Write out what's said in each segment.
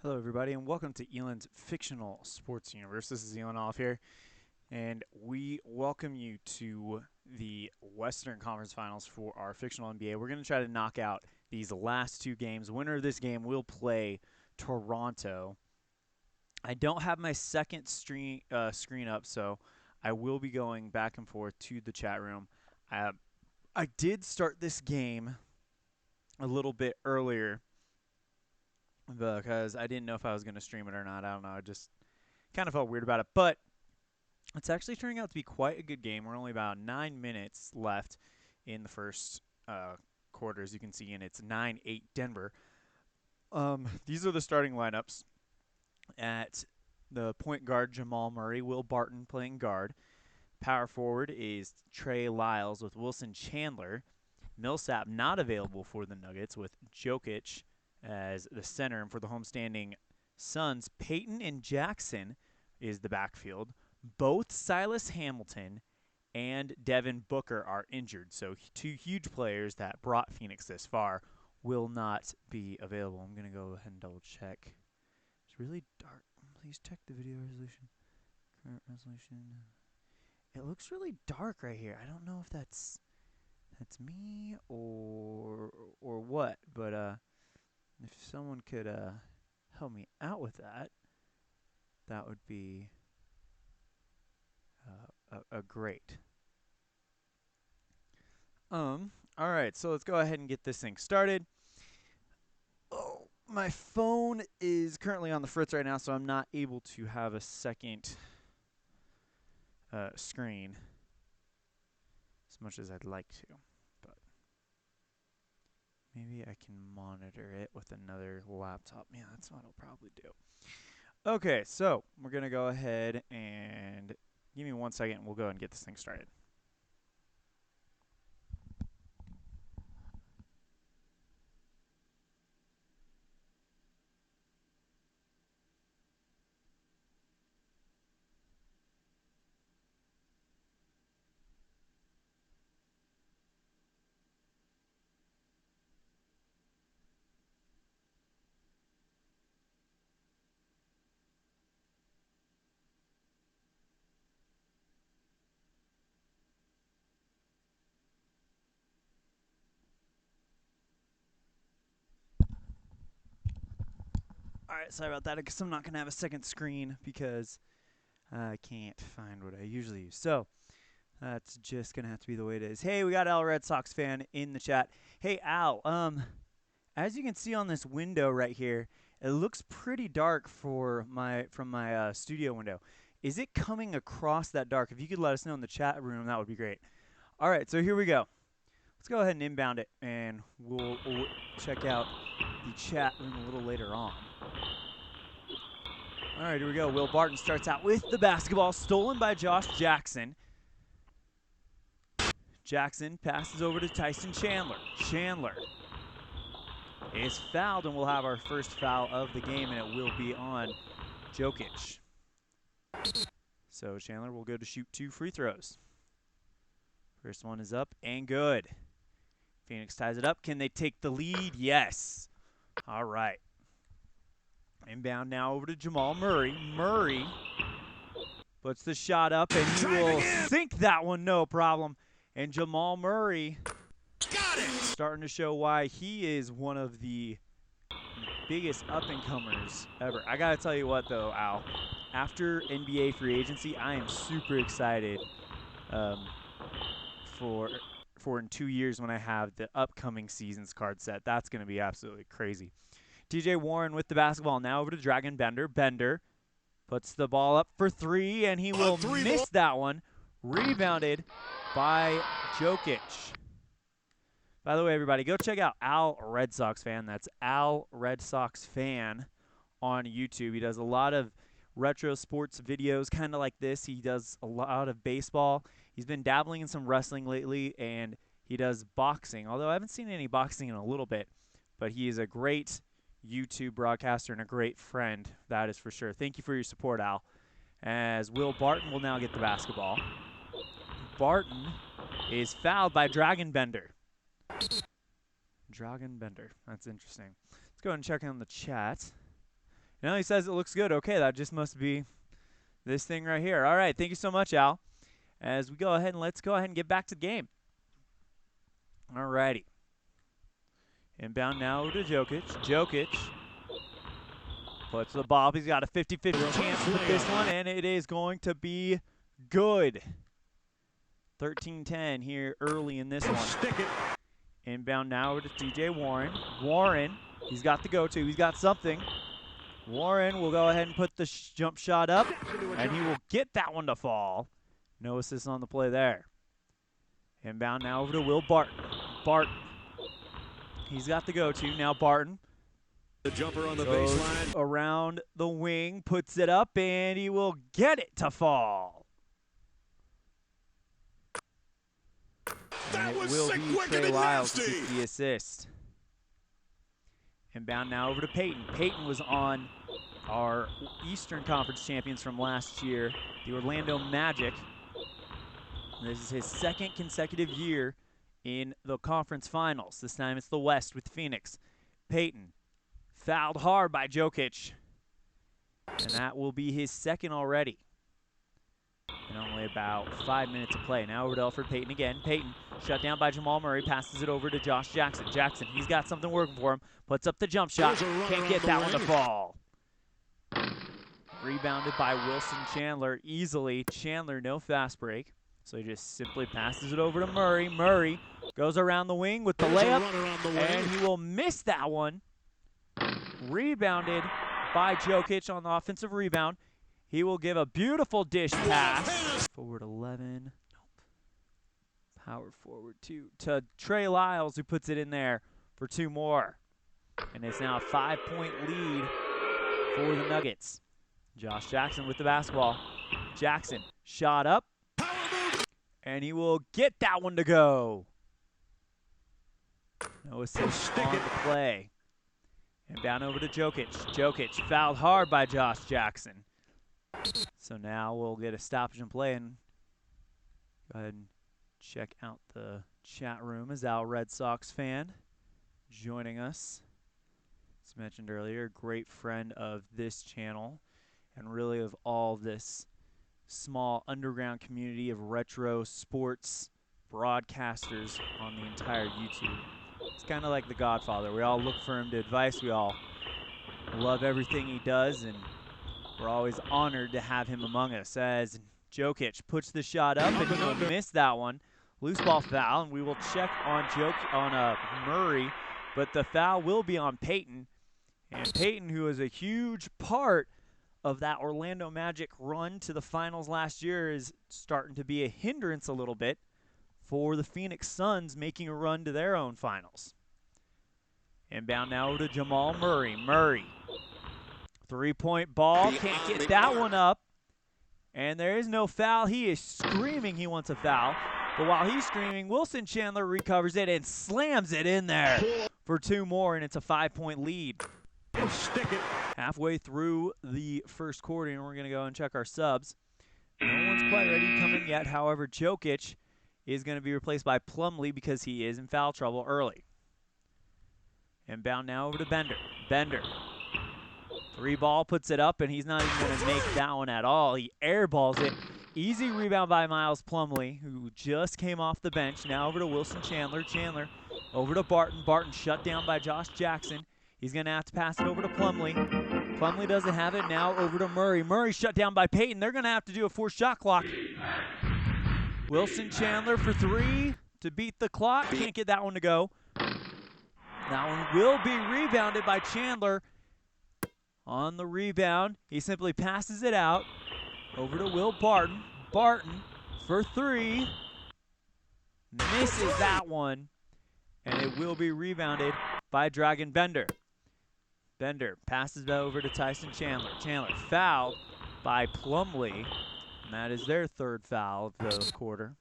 Hello, everybody, and welcome to Elon's Fictional Sports Universe. This is Elon Off here, and we welcome you to the Western Conference Finals for our Fictional NBA. We're going to try to knock out these last two games. Winner of this game will play Toronto. I don't have my second screen up, so I will be going back and forth to the chat room. I did start this game a little bit earlier because I didn't know if I was going to stream it or not. I don't know. I just kind of felt weird about it. But it's actually turning out to be quite a good game. We're only about 9 minutes left in the first quarter, as you can see, and it's 9-8 Denver. These are the starting lineups. At the point guard, Jamal Murray, Will Barton playing guard. Power forward is Trey Lyles with Wilson Chandler. Millsap not available for the Nuggets with Jokic as the center. And for the homestanding Suns, Peyton and Jackson is the backfield. Both Silas Hamilton and Devin Booker are injured. So two huge players that brought Phoenix this far will not be available. I'm going to go ahead and double check. It's really dark. Please check the video resolution. Current resolution. It looks really dark right here. I don't know if that's me or what, but if someone could help me out with that, that would be a great. All right, so let's go ahead and get this thing started. Oh, my phone is currently on the fritz right now, so I'm not able to have a second screen as much as I'd like to, but maybe I can monitor it with another laptop. Yeah, that's what I'll probably do. Okay, so we're going to go ahead and give me 1 second, and we'll go ahead and get this thing started. All right, sorry about that. I guess I'm not going to have a second screen because I can't find what I usually use. So that's just going to have to be the way it is. Hey, we got Al Red Sox fan in the chat. Hey, Al, as you can see on this window right here, it looks pretty dark from my studio window. Is it coming across that dark? If you could let us know in the chat room, that would be great. All right, so here we go. Let's go ahead and inbound it, and we'll check out the chat room a little later on. All right, here we go. Will Barton starts out with the basketball, stolen by Josh Jackson. Jackson passes over to Tyson Chandler. Chandler is fouled, and we'll have our first foul of the game, and it will be on Jokic. So Chandler will go to shoot 2 free throws. First one is up and good. Phoenix ties it up. Can they take the lead? Yes. All right. Inbound now over to Jamal Murray. Murray puts the shot up, and he will sink that one, no problem. And Jamal Murray starting to show why he is one of the biggest up-and-comers ever. I got to tell you what, though, Al. After NBA free agency, I am super excited for in 2 years when I have the upcoming season's card set. That's going to be absolutely crazy. TJ Warren with the basketball now over to Dragon Bender. Bender puts the ball up for 3, and he will miss that one. Rebounded by Jokic. By the way, everybody, go check out Al Red Sox Fan. That's Al Red Sox Fan on YouTube. He does a lot of retro sports videos kind of like this. He does a lot of baseball. He's been dabbling in some wrestling lately, and he does boxing, although I haven't seen any boxing in a little bit. But he is a great YouTube broadcaster and a great friend, that is for sure. Thank you for your support, Al. As Will Barton will now get the basketball. Barton is fouled by Dragon Bender. Dragon Bender. That's interesting. Let's go ahead and check on the chat. Now he says it looks good. Okay, that just must be this thing right here. All right, thank you so much, Al. As we go ahead and let's go ahead and get back to the game. All righty. Inbound now to Jokic. Jokic puts the ball up. He's got a 50-50 chance with this one, and it is going to be good. 13-10 here early in this one. Stick it. Inbound now to DJ Warren. Warren, he's got the go-to. He's got something. Warren will go ahead and put the jump shot up, and he will get that one to fall. No assist on the play there. Inbound now over to Will Barton. Barton. He's got the go-to. Now Barton. The jumper on the Goes baseline. around the wing, puts it up, and he will get it to fall. And it will be Trey Lyles who gets the assist. Inbound now over to Peyton. Peyton was on our Eastern Conference champions from last year, the Orlando Magic. This is his second consecutive year in the conference finals. This time it's the West with Phoenix. Peyton fouled hard by Jokic, and that will be his second already. And only about 5 minutes of play. Now over to Elfrid Payton again. Payton shut down by Jamal Murray, passes it over to Josh Jackson. Jackson, he's got something working for him, puts up the jump shot, can't get that one to fall. Rebounded by Wilson Chandler easily. Chandler, no fast break. So he just simply passes it over to Murray. Murray goes around the wing with the layup, and he will miss that one. Rebounded by Jokic on the offensive rebound. He will give a beautiful dish pass. Forward 11. Nope. Power forward 2 to Trey Lyles, who puts it in there for 2 more. And it's now a 5-point lead for the Nuggets. Josh Jackson with the basketball. Jackson shot up, and he will get that one to go. No assist on the play. And down over to Jokic. Jokic fouled hard by Josh Jackson. So now we'll get a stoppage in play and go ahead and check out the chat room. As Al, Red Sox fan, joining us. As mentioned earlier, great friend of this channel and really of all this small underground community of retro sports broadcasters on the entire YouTube. It's kind of like the Godfather. We all look for him to advice. We all love everything he does, and we're always honored to have him among us. As Jokic puts the shot up, and he'll miss that one. Loose ball foul, and we will check on Murray, but the foul will be on Peyton. And Peyton, who is a huge part of that Orlando Magic run to the finals last year, is starting to be a hindrance a little bit for the Phoenix Suns making a run to their own finals. Inbound now to Jamal Murray. Murray. 3-point ball. Can't get that one up. And there is no foul. He is screaming he wants a foul. But while he's screaming, Wilson Chandler recovers it and slams it in there for 2 more, and it's a 5-point lead. Stick it. Halfway through the first quarter, and we're going to go and check our subs. No one's quite ready to come in yet. However, Jokic is going to be replaced by Plumlee because he is in foul trouble early. Inbound now over to Bender. Bender. 3-ball, puts it up, and he's not even going to make that one at all. He airballs it. Easy rebound by Miles Plumlee, who just came off the bench. Now over to Wilson Chandler. Chandler over to Barton. Barton shut down by Josh Jackson. He's going to have to pass it over to Plumlee. Plumlee doesn't have it. Now over to Murray. Murray shut down by Peyton. They're going to have to do a forced shot clock. Wilson Chandler for 3 to beat the clock. Can't get that one to go. That one will be rebounded by Chandler. On the rebound, he simply passes it out over to Will Barton. Barton for 3. Misses that one. And it will be rebounded by Dragon Bender. Bender passes it over to Tyson Chandler. Chandler fouled by Plumlee. And that is their 3rd foul of the quarter.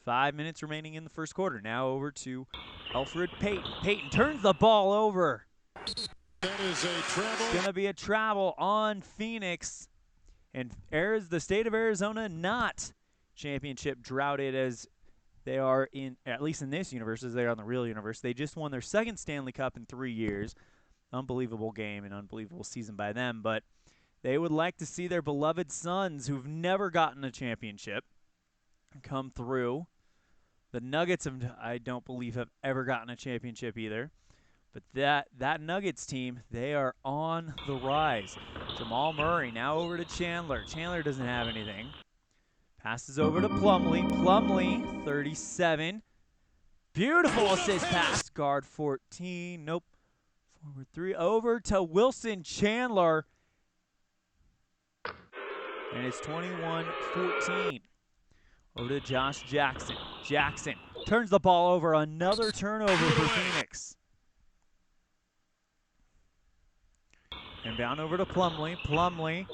5 minutes remaining in the first quarter. Now over to Elfrid Payton. Payton turns the ball over. That is a travel. It's going to be a travel on Phoenix. And the state of Arizona not championship droughted as they are in, at least in this universe, as they are in the real universe. They just won their 2nd Stanley Cup in 3 years. unbelievable game and unbelievable season by them, but they would like to see their beloved Suns, who've never gotten a championship, come through. The Nuggets, I don't believe, have ever gotten a championship either. But that Nuggets team, they are on the rise. Jamal Murray now over to Chandler. Chandler doesn't have anything. Passes over to Plumlee. Plumlee, 37. Beautiful assist pass. Guard 14. Nope. Forward 3. Over to Wilson Chandler. And it's 21-14. Over to Josh Jackson. Jackson turns the ball over. Another turnover for Phoenix. And down over to Plumlee. Plumlee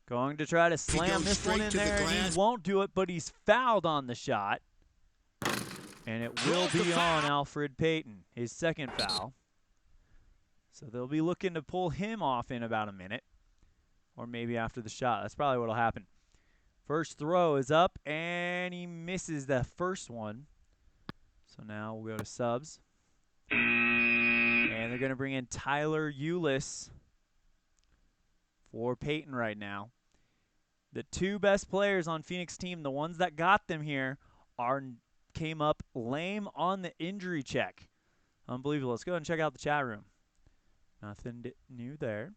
going to try to slam this one in there, and he won't do it, but he's fouled on the shot. And it will be on Alfred Payton, his second foul. So they'll be looking to pull him off in about a minute, or maybe after the shot. That's probably what will happen. First throw is up, and he misses the first one. So now we'll go to subs. And they're going to bring in Tyler Ulis for Payton right now. The two best players on Phoenix team, the ones that got them here, came up lame on the injury check. Unbelievable. Let's go ahead and check out the chat room. Nothing new there.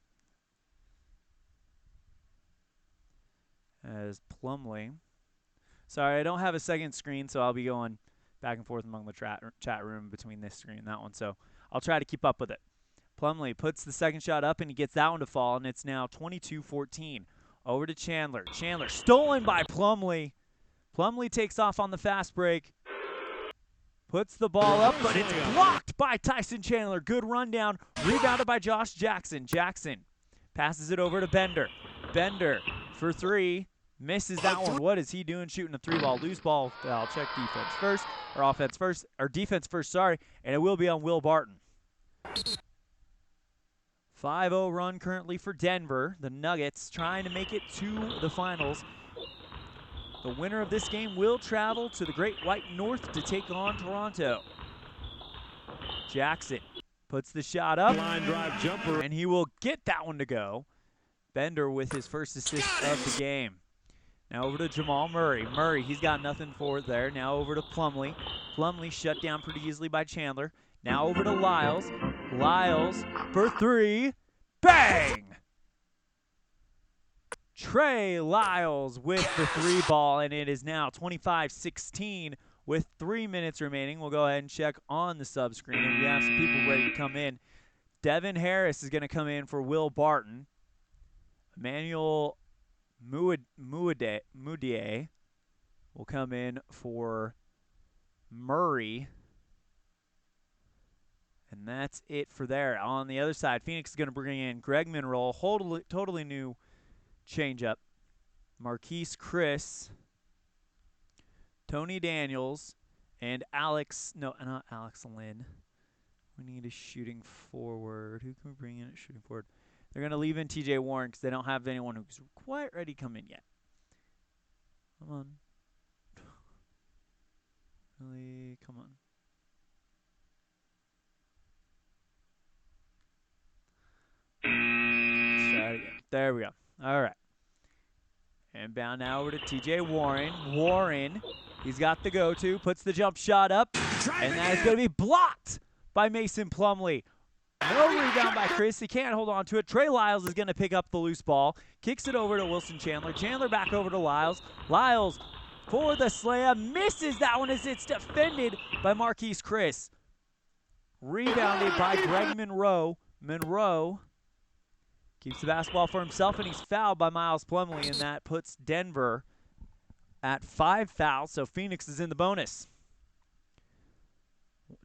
As Plumlee. Sorry, I don't have a second screen, so I'll be going back and forth among the chat room between this screen and that one. So I'll try to keep up with it. Plumlee puts the second shot up, and he gets that one to fall, and it's now 22-14. Over to Chandler. Chandler stolen by Plumlee. Plumlee takes off on the fast break. Puts the ball up, but it's blocked by Tyson Chandler. Good rundown. Rebounded by Josh Jackson. Jackson passes it over to Bender. Bender for three. Misses that one. What is he doing shooting a three ball? Loose ball. I'll check defense first, or offense first, or defense first, sorry. And it will be on Will Barton. 5-0 run currently for Denver. The Nuggets trying to make it to the finals. The winner of this game will travel to the Great White North to take on Toronto. Jackson puts the shot up. Line drive jumper. And he will get that one to go. Bender with his first assist of the game. Now over to Jamal Murray. Murray, he's got nothing for it there. Now over to Plumlee. Plumlee shut down pretty easily by Chandler. Now over to Lyles. Lyles for three. Bang! Trey Lyles with the three ball, and it is now 25-16 with 3 minutes remaining. We'll go ahead and check on the sub screen, and we have some people ready to come in. Devin Harris is going to come in for Will Barton. Emmanuel Mudiay will come in for Murray. And that's it for there. On the other side, Phoenix is going to bring in Greg Monroe, totally new changeup. Marquise Chris, Tony Daniels, and not Alex Lynn. We need a shooting forward. Who can we bring in at shooting forward? They're going to leave in TJ Warren because they don't have anyone who's quite ready to come in yet. Come on. Really, come on. Let's try it again. There we go. All right. And bound now over to TJ Warren. Warren, he's got the go-to, puts the jump shot up, and that is going to be blocked by Mason Plumlee. No rebound by Chris. He can't hold on to it. Trey Lyles is going to pick up the loose ball. Kicks it over to Wilson Chandler. Chandler back over to Lyles. Lyles for the slam. Misses that one as it's defended by Marquise Chris. Rebounded by Greg Monroe. Monroe keeps the basketball for himself, and he's fouled by Miles Plumlee, and that puts Denver at 5 fouls, so Phoenix is in the bonus.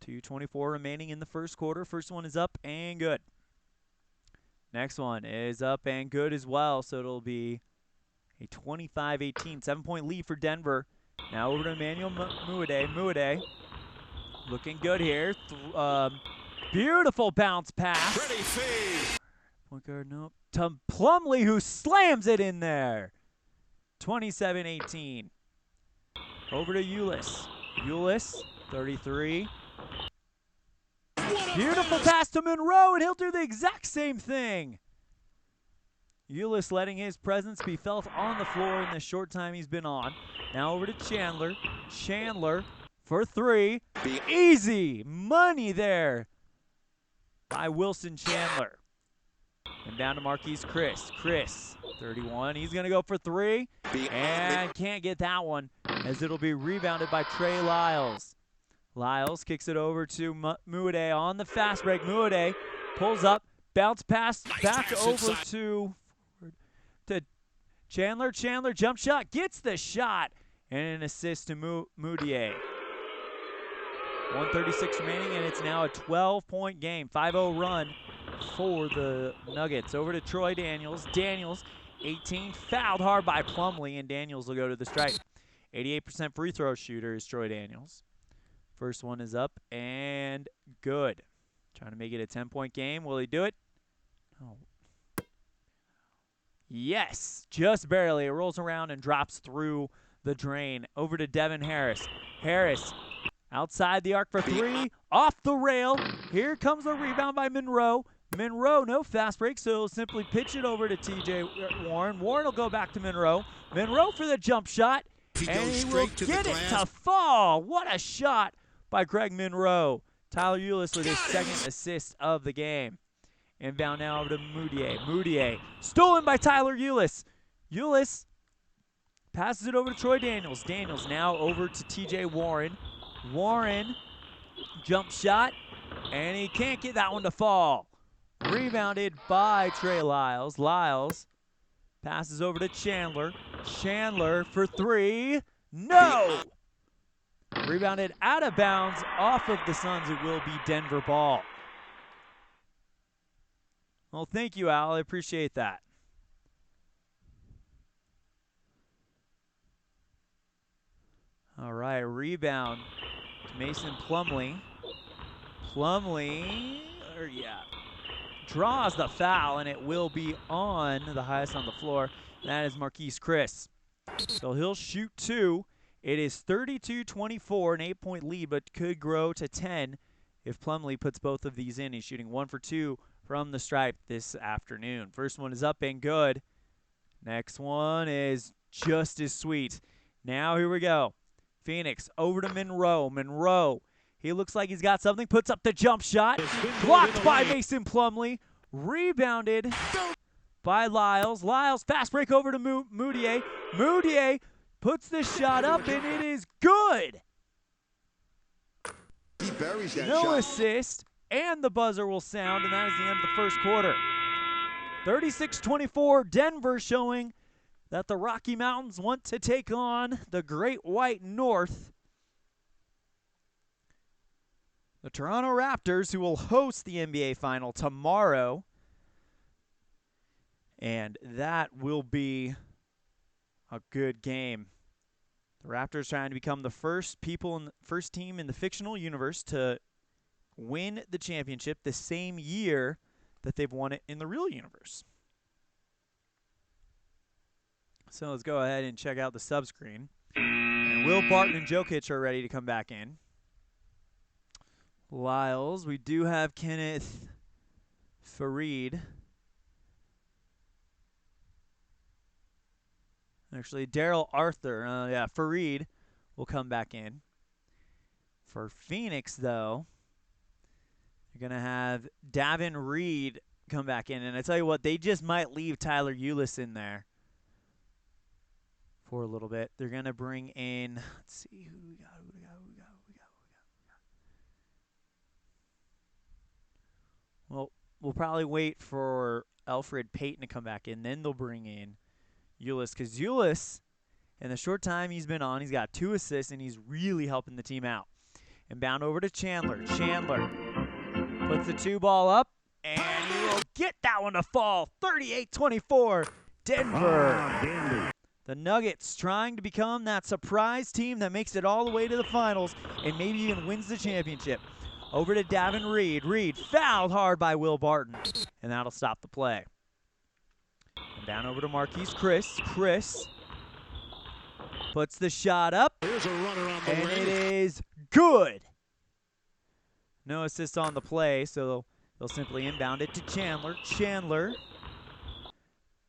2:24 remaining in the first quarter. First one is up and good. Next one is up and good as well, so it'll be a 25-18, 7-point lead for Denver. Now over to Emmanuel Mudiay. Looking good here. Beautiful bounce pass. Pretty fade. Point guard, nope. To Plumlee, who slams it in there. 27-18. Over to Ulis. Ulis, 33. What Beautiful pass to Monroe, and he'll do the exact same thing. Ulis letting his presence be felt on the floor in the short time he's been on. Now over to Chandler. Chandler for three. Easy money there by Wilson Chandler. And down to Marquise Chris. Chris, 31. He's going to go for three. And can't get that one as it'll be rebounded by Trey Lyles. Lyles kicks it over to Muade on the fast break. Muade pulls up, bounce pass back over to Chandler. Chandler jump shot, gets the shot, and an assist to Mudiay. 1:36 remaining, and it's now a 12-point game. 5-0 run for the Nuggets. Over to Troy Daniels. Daniels, 18, fouled hard by Plumlee, and Daniels will go to the stripe. 88% free throw shooter is Troy Daniels. First one is up and good. Trying to make it a 10-point game. Will he do it? Oh. Yes, just barely. It rolls around and drops through the drain. Over to Devin Harris. Harris outside the arc for three. Off the rail. Here comes the rebound by Monroe. Monroe, no fast break, so he'll simply pitch it over to TJ Warren. Warren will go back to Monroe. Monroe for the jump shot. And he will get it to fall. What a shot by Greg Monroe. Tyler Ulis with his second assist of the game. Inbound now over to Mudiay. Mudiay stolen by Tyler Ulis. Ulis passes it over to Troy Daniels. Daniels now over to TJ Warren. Warren, jump shot, and he can't get that one to fall. Rebounded by Trey Lyles. Lyles passes over to Chandler. Chandler for three. No! Rebounded out of bounds off of the Suns. It will be Denver ball. Well, thank you, Al. I appreciate that. All right, rebound to Mason Plumlee. Plumlee, draws the foul, and it will be on the highest on the floor. That is Marquise Chris. So he'll shoot two. It is 32-24, an 8-point lead, but could grow to 10 if Plumlee puts both of these in. He's shooting 1 for 2 from the stripe this afternoon. First one is up and good. Next one is just as sweet. Now here we go. Phoenix over to Monroe. Monroe, he looks like he's got something. Puts up the jump shot. Blocked by Mason Plumlee. Rebounded by Lyles. Lyles, fast break over to Mudiay. Mudiay puts the shot up, and it is good. He buries that no shot. Assist, and the buzzer will sound, and that is the end of the first quarter. 36-24, Denver showing that the Rocky Mountains want to take on the Great White North. The Toronto Raptors, who will host the NBA Final tomorrow, and that will be a good game. The Raptors trying to become the first team in the fictional universe to win the championship the same year that they've won it in the real universe. So let's go ahead and check out the subscreen. And Will Barton and Jokic are ready to come back in. Lyles, we do have Kenneth Farid. Actually, Daryl Arthur, Farid will come back in. For Phoenix, though, you're going to have Davin Reed come back in. And I tell you what, they just might leave Tyler Ulis in there for a little bit. They're going to bring in, let's see, who we got. Well, we'll probably wait for Alfred Payton to come back in. Then they'll bring in Ulis, because Ulis, in the short time he's been on, he's got 2 assists, and he's really helping the team out. And bound over to Chandler. Chandler puts the 2 ball up, and he will get that one to fall. 38-24, Denver. The Nuggets trying to become that surprise team that makes it all the way to the finals and maybe even wins the championship. Over to Davin Reed. Reed fouled hard by Will Barton, and that'll stop the play. And down over to Marquise Chris. Chris puts the shot up, Here's a runner on the and wing. it is good. No assist on the play, so they'll simply inbound it to Chandler. Chandler.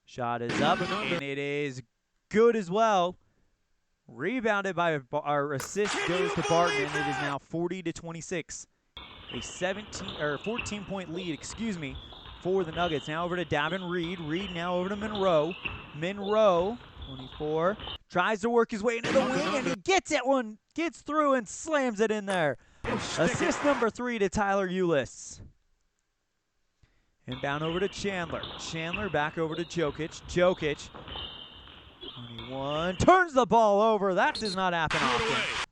Shot is up, and it is good as well. Rebounded by our assist goes to Barton, and it is now 40-26. A 14-point lead, for the Nuggets. Now over to Davin Reed. Reed now over to Monroe. Monroe, 24, tries to work his way into the wing, and he gets through and slams it in there. Assist number 3 to Tyler Ulis. Inbound over to Chandler. Chandler back over to Jokic. Jokic, 21, turns the ball over. That does not happen often.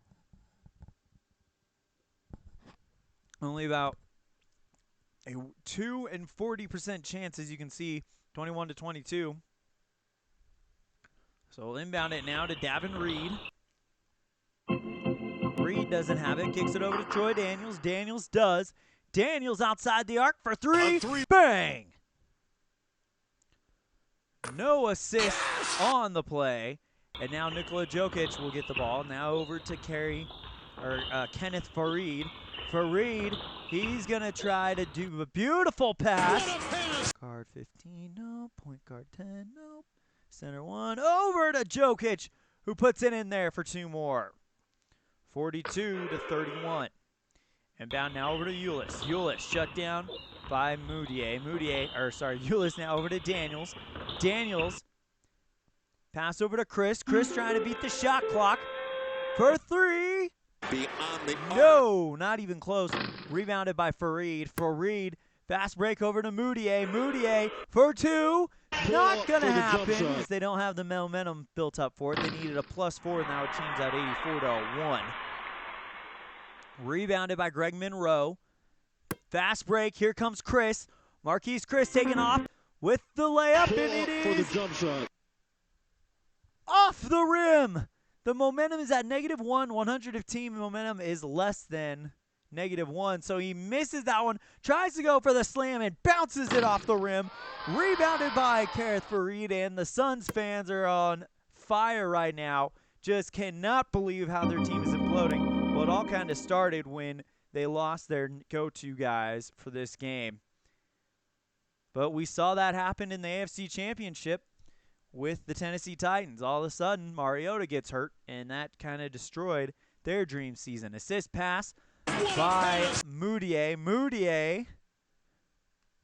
Only about a 2 and 40% chance, as you can see, 21-22. So we'll inbound it now to Davin Reed. Reed doesn't have it. Kicks it over to Troy Daniels. Daniels does. Daniels outside the arc for 3. Bang! No assist on the play. And now Nikola Jokic will get the ball. Now over to Kenneth Fareed. Fareed, he's going to try to do a beautiful pass. Guard 15, no. Point guard 10, nope. Center 1, over to Jokic, who puts it in there for 2 more. 42-31. Inbound now over to Ulis. Ulis shut down by Moutier. Ulis now over to Daniels. Daniels, pass over to Chris. Chris trying to beat the shot clock for 3. No, not even close. Rebounded by Fareed. Fareed, fast break over to Moutier. Moutier for 2. Not going to happen because they don't have the momentum built up for it. They needed a +4, and that would change that 84-1. Rebounded by Greg Monroe. Fast break. Here comes Chris. Marquise Chris taking off with the layup, and it is for the jump shot. Off the rim. The momentum is at -1. 100 if team momentum is less than -1. So he misses that one. Tries to go for the slam and bounces it off the rim. Rebounded by Kenneth Fareed, and the Suns fans are on fire right now. Just cannot believe how their team is imploding. Well, it all kind of started when they lost their go-to guys for this game. But we saw that happen in the AFC Championship with the Tennessee Titans. All of a sudden, Mariota gets hurt, and that kind of destroyed their dream season. Assist pass by Moutier. Moutier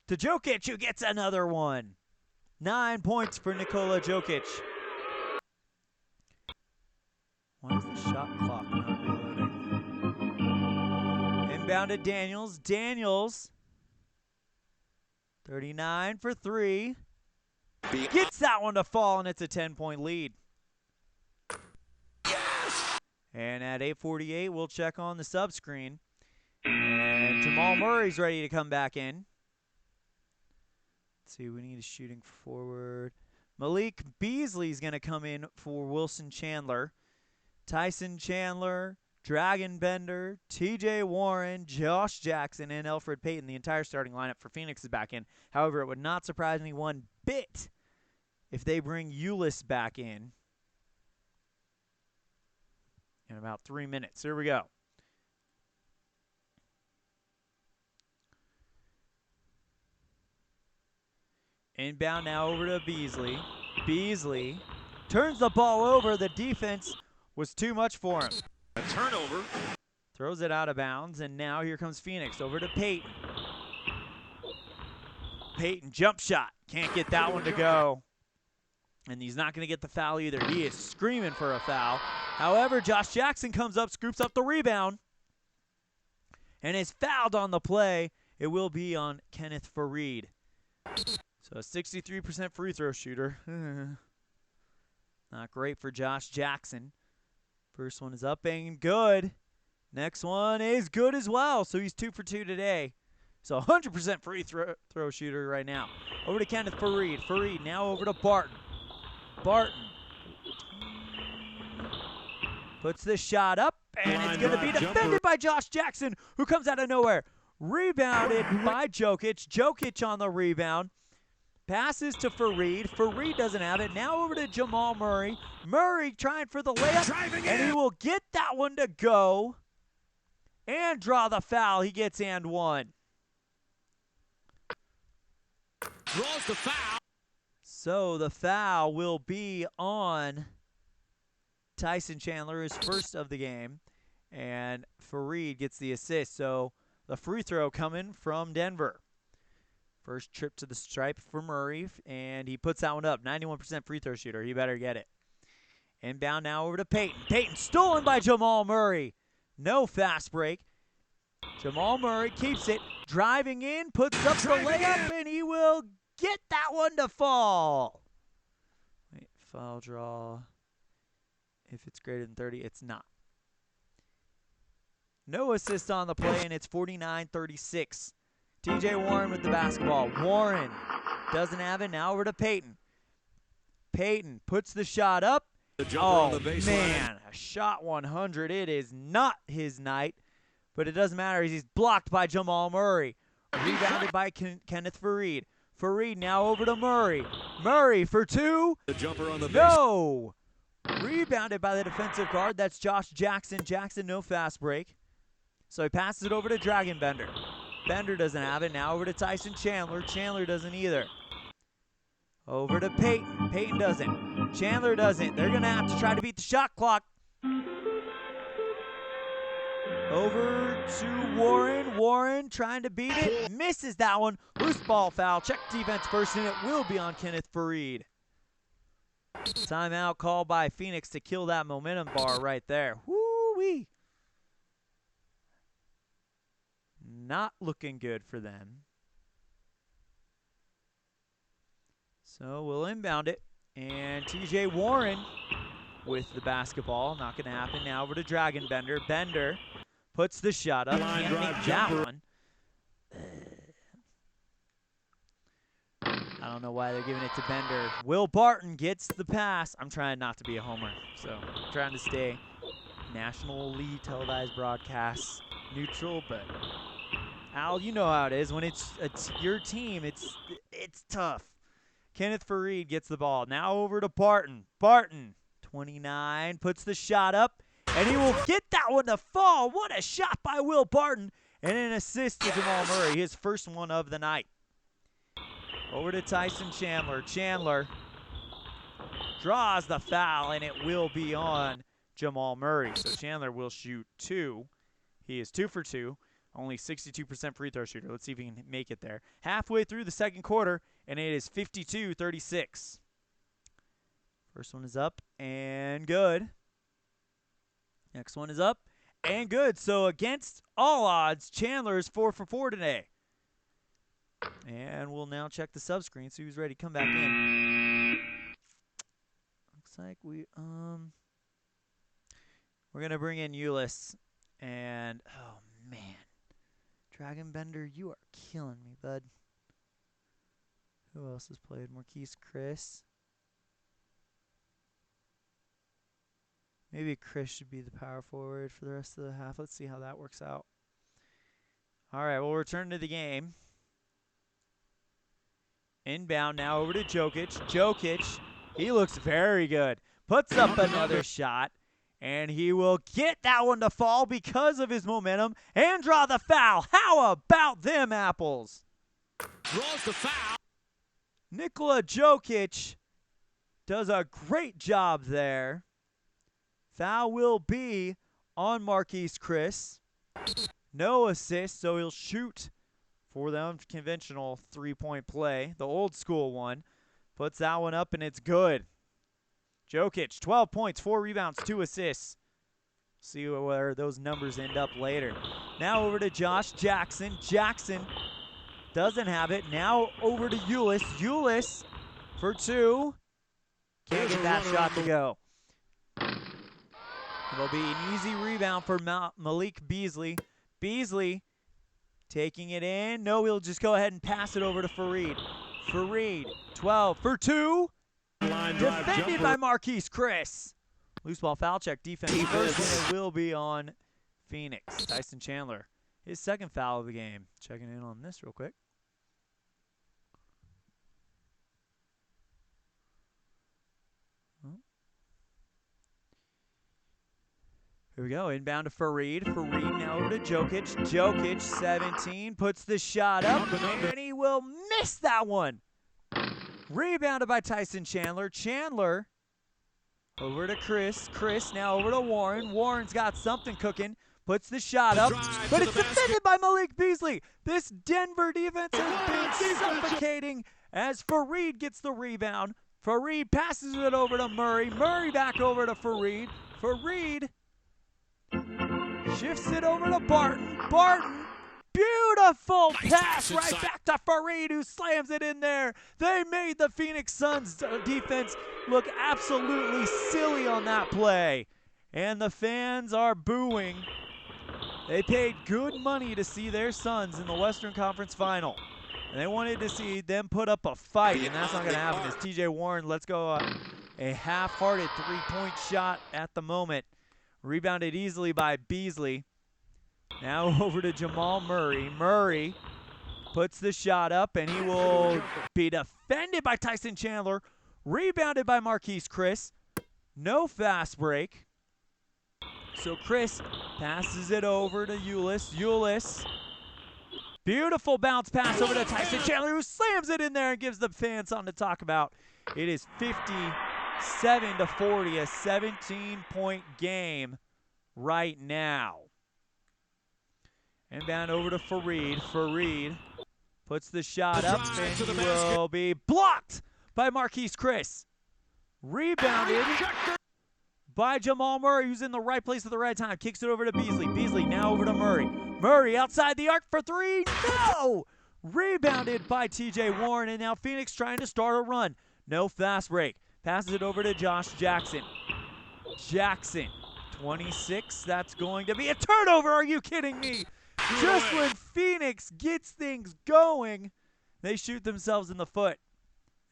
to Jokic, who gets another one. 9 points for Nikola Jokic. Why is the shot clock not reloading? Inbound to Daniels. Daniels, 39 for 3. Gets that one to fall, and it's a 10-point lead. Yes! And at 8:48, we'll check on the sub screen. And Jamal Murray's ready to come back in. Let's see, we need a shooting forward. Malik Beasley's going to come in for Wilson Chandler. Tyson Chandler, Dragon Bender, TJ Warren, Josh Jackson, and Elfrid Payton. The entire starting lineup for Phoenix is back in. However, it would not surprise me one bit if they bring Ulis back in about 3 minutes. Here we go. Inbound now over to Beasley. Beasley turns the ball over. The defense was too much for him. A turnover. Throws it out of bounds, and now here comes Phoenix over to Payton. Payton, jump shot. Can't get that one to go. And he's not going to get the foul either. He is screaming for a foul. However, Josh Jackson comes up, scoops up the rebound, and is fouled on the play. It will be on Kenneth Fareed. So a 63% free throw shooter. Not great for Josh Jackson. First one is up and good. Next one is good as well. So he's 2 for 2 today. So 100% free throw shooter right now. Over to Kenneth Fareed. Fareed now over to Barton. Barton puts the shot up, and it's going to be defended by Josh Jackson, who comes out of nowhere. Rebounded by Jokic. Jokic on the rebound. Passes to Fareed. Fareed doesn't have it. Now over to Jamal Murray. Murray trying for the layup, and he will get that one to go. and draw the foul. He gets and one. Draws the foul. So the foul will be on Tyson Chandler, his first of the game, and Fareed gets the assist. So the free throw coming from Denver. First trip to the stripe for Murray, and he puts that one up. 91% free throw shooter. He better get it. Inbound now over to Peyton. Peyton stolen by Jamal Murray. No fast break. Jamal Murray keeps it, driving in, puts up the layup, and he will get that one to fall. Wait, foul draw. If it's greater than 30, it's not. No assist on the play, and it's 49-36. TJ Warren with the basketball. Warren doesn't have it. Now over to Peyton. Peyton puts the shot up. Oh, man, a shot 100. It is not his night, but it doesn't matter. He's blocked by Jamal Murray. Rebounded by Kenneth Fareed. Fareed now over to Murray. Murray for two. The jumper on the No. Rebounded by the defensive guard. That's Josh Jackson. Jackson, no fast break. So he passes it over to Dragon Bender. Bender doesn't have it. Now over to Tyson Chandler. Chandler doesn't either. Over to Peyton. Peyton doesn't. Chandler doesn't. They're going to have to try to beat the shot clock. Over to Warren. Warren trying to beat it. Misses that one. Loose ball foul. Check defense first, and it will be on Kenneth Fareed. Timeout called by Phoenix to kill that momentum bar right there. Woo-wee. Not looking good for them. So we'll inbound it. And TJ Warren with the basketball. Not going to happen. Now over to Dragon Bender. Bender puts the shot up. Can't make that one. I don't know why they're giving it to Bender. Will Barton gets the pass. I'm trying not to be a homer, so I'm trying to stay nationally televised broadcasts neutral, but Al, you know how it is. When it's your team, it's tough. Kenneth Fareed gets the ball. Now over to Barton. Barton, 29, puts the shot up, and he will get that one to fall. What a shot by Will Barton, and an assist to Jamal Murray, his first one of the night. Over to Tyson Chandler. Chandler draws the foul, and it will be on Jamal Murray. So Chandler will shoot two. He is 2 for 2. Only 62% free throw shooter. Let's see if he can make it there. Halfway through the second quarter, and it is 52-36. First one is up and good. Next one is up and good. So against all odds, Chandler is 4 for 4 today. And we'll now check the sub screen, so who's ready to come back in. Looks like we're gonna bring in Ulyss, and oh man, Dragon Bender, you are killing me, bud. Who else has played? Marquise Chris. Maybe Chris should be the power forward for the rest of the half. Let's see how that works out. All right, we'll return to the game. Inbound now over to Jokic. Jokic, he looks very good. Puts up another shot, and he will get that one to fall because of his momentum and draw the foul. How about them apples? Draws the foul. Nikola Jokic does a great job there. Foul will be on Marquise Chris. No assist, so he'll shoot for the unconventional three-point play, the old school one. Puts that one up, and it's good. Jokic, 12 points, 4 rebounds, 2 assists. See where those numbers end up later. Now over to Josh Jackson. Jackson doesn't have it. Now over to Ulyss. Ulyss for 2. Can't get that shot to go. It'll be an easy rebound for Malik Beasley. Beasley taking it in. No, he'll just go ahead and pass it over to Fareed. Fareed, 12 for 2. Defended by Marquise Chris. Loose ball foul check. Defense first, and it will be on Phoenix. Tyson Chandler, his second foul of the game. Checking in on this real quick. Here we go. Inbound to Fareed. Fareed now over to Jokic. Jokic, 17, puts the shot up, and he will miss that one. Rebounded by Tyson Chandler. Chandler over to Chris. Chris now over to Warren. Warren's got something cooking. Puts the shot up, but it's defended by Malik Beasley. This Denver defense has been suffocating as Fareed gets the rebound. Fareed passes it over to Murray. Murray back over to Fareed. Fareed shifts it over to Barton. Barton, beautiful pass right back to Fareed, who slams it in there. They made the Phoenix Suns defense look absolutely silly on that play. And the fans are booing. They paid good money to see their Suns in the Western Conference Final. And they wanted to see them put up a fight, and that's not going to happen as TJ Warren lets go a half-hearted three-point shot at the moment. Rebounded easily by Beasley. Now over to Jamal Murray. Murray puts the shot up, and he will be defended by Tyson Chandler. Rebounded by Marquise Chris. No fast break. So Chris passes it over to Ulis. Ulis. Beautiful bounce pass over to Tyson Chandler, who slams it in there and gives the fans something to talk about. It is 57-40, a 17-point game right now. Inbound over to Fareed. Fareed puts the shot up, and he will be blocked by Marquise Chris. Rebounded by Jamal Murray, who's in the right place at the right time. Kicks it over to Beasley. Beasley now over to Murray. Murray outside the arc for three. No! Rebounded by TJ Warren, and now Phoenix trying to start a run. No fast break. Passes it over to Josh Jackson. Jackson, 26. That's going to be a turnover. Are you kidding me? Just when Phoenix gets things going, they shoot themselves in the foot.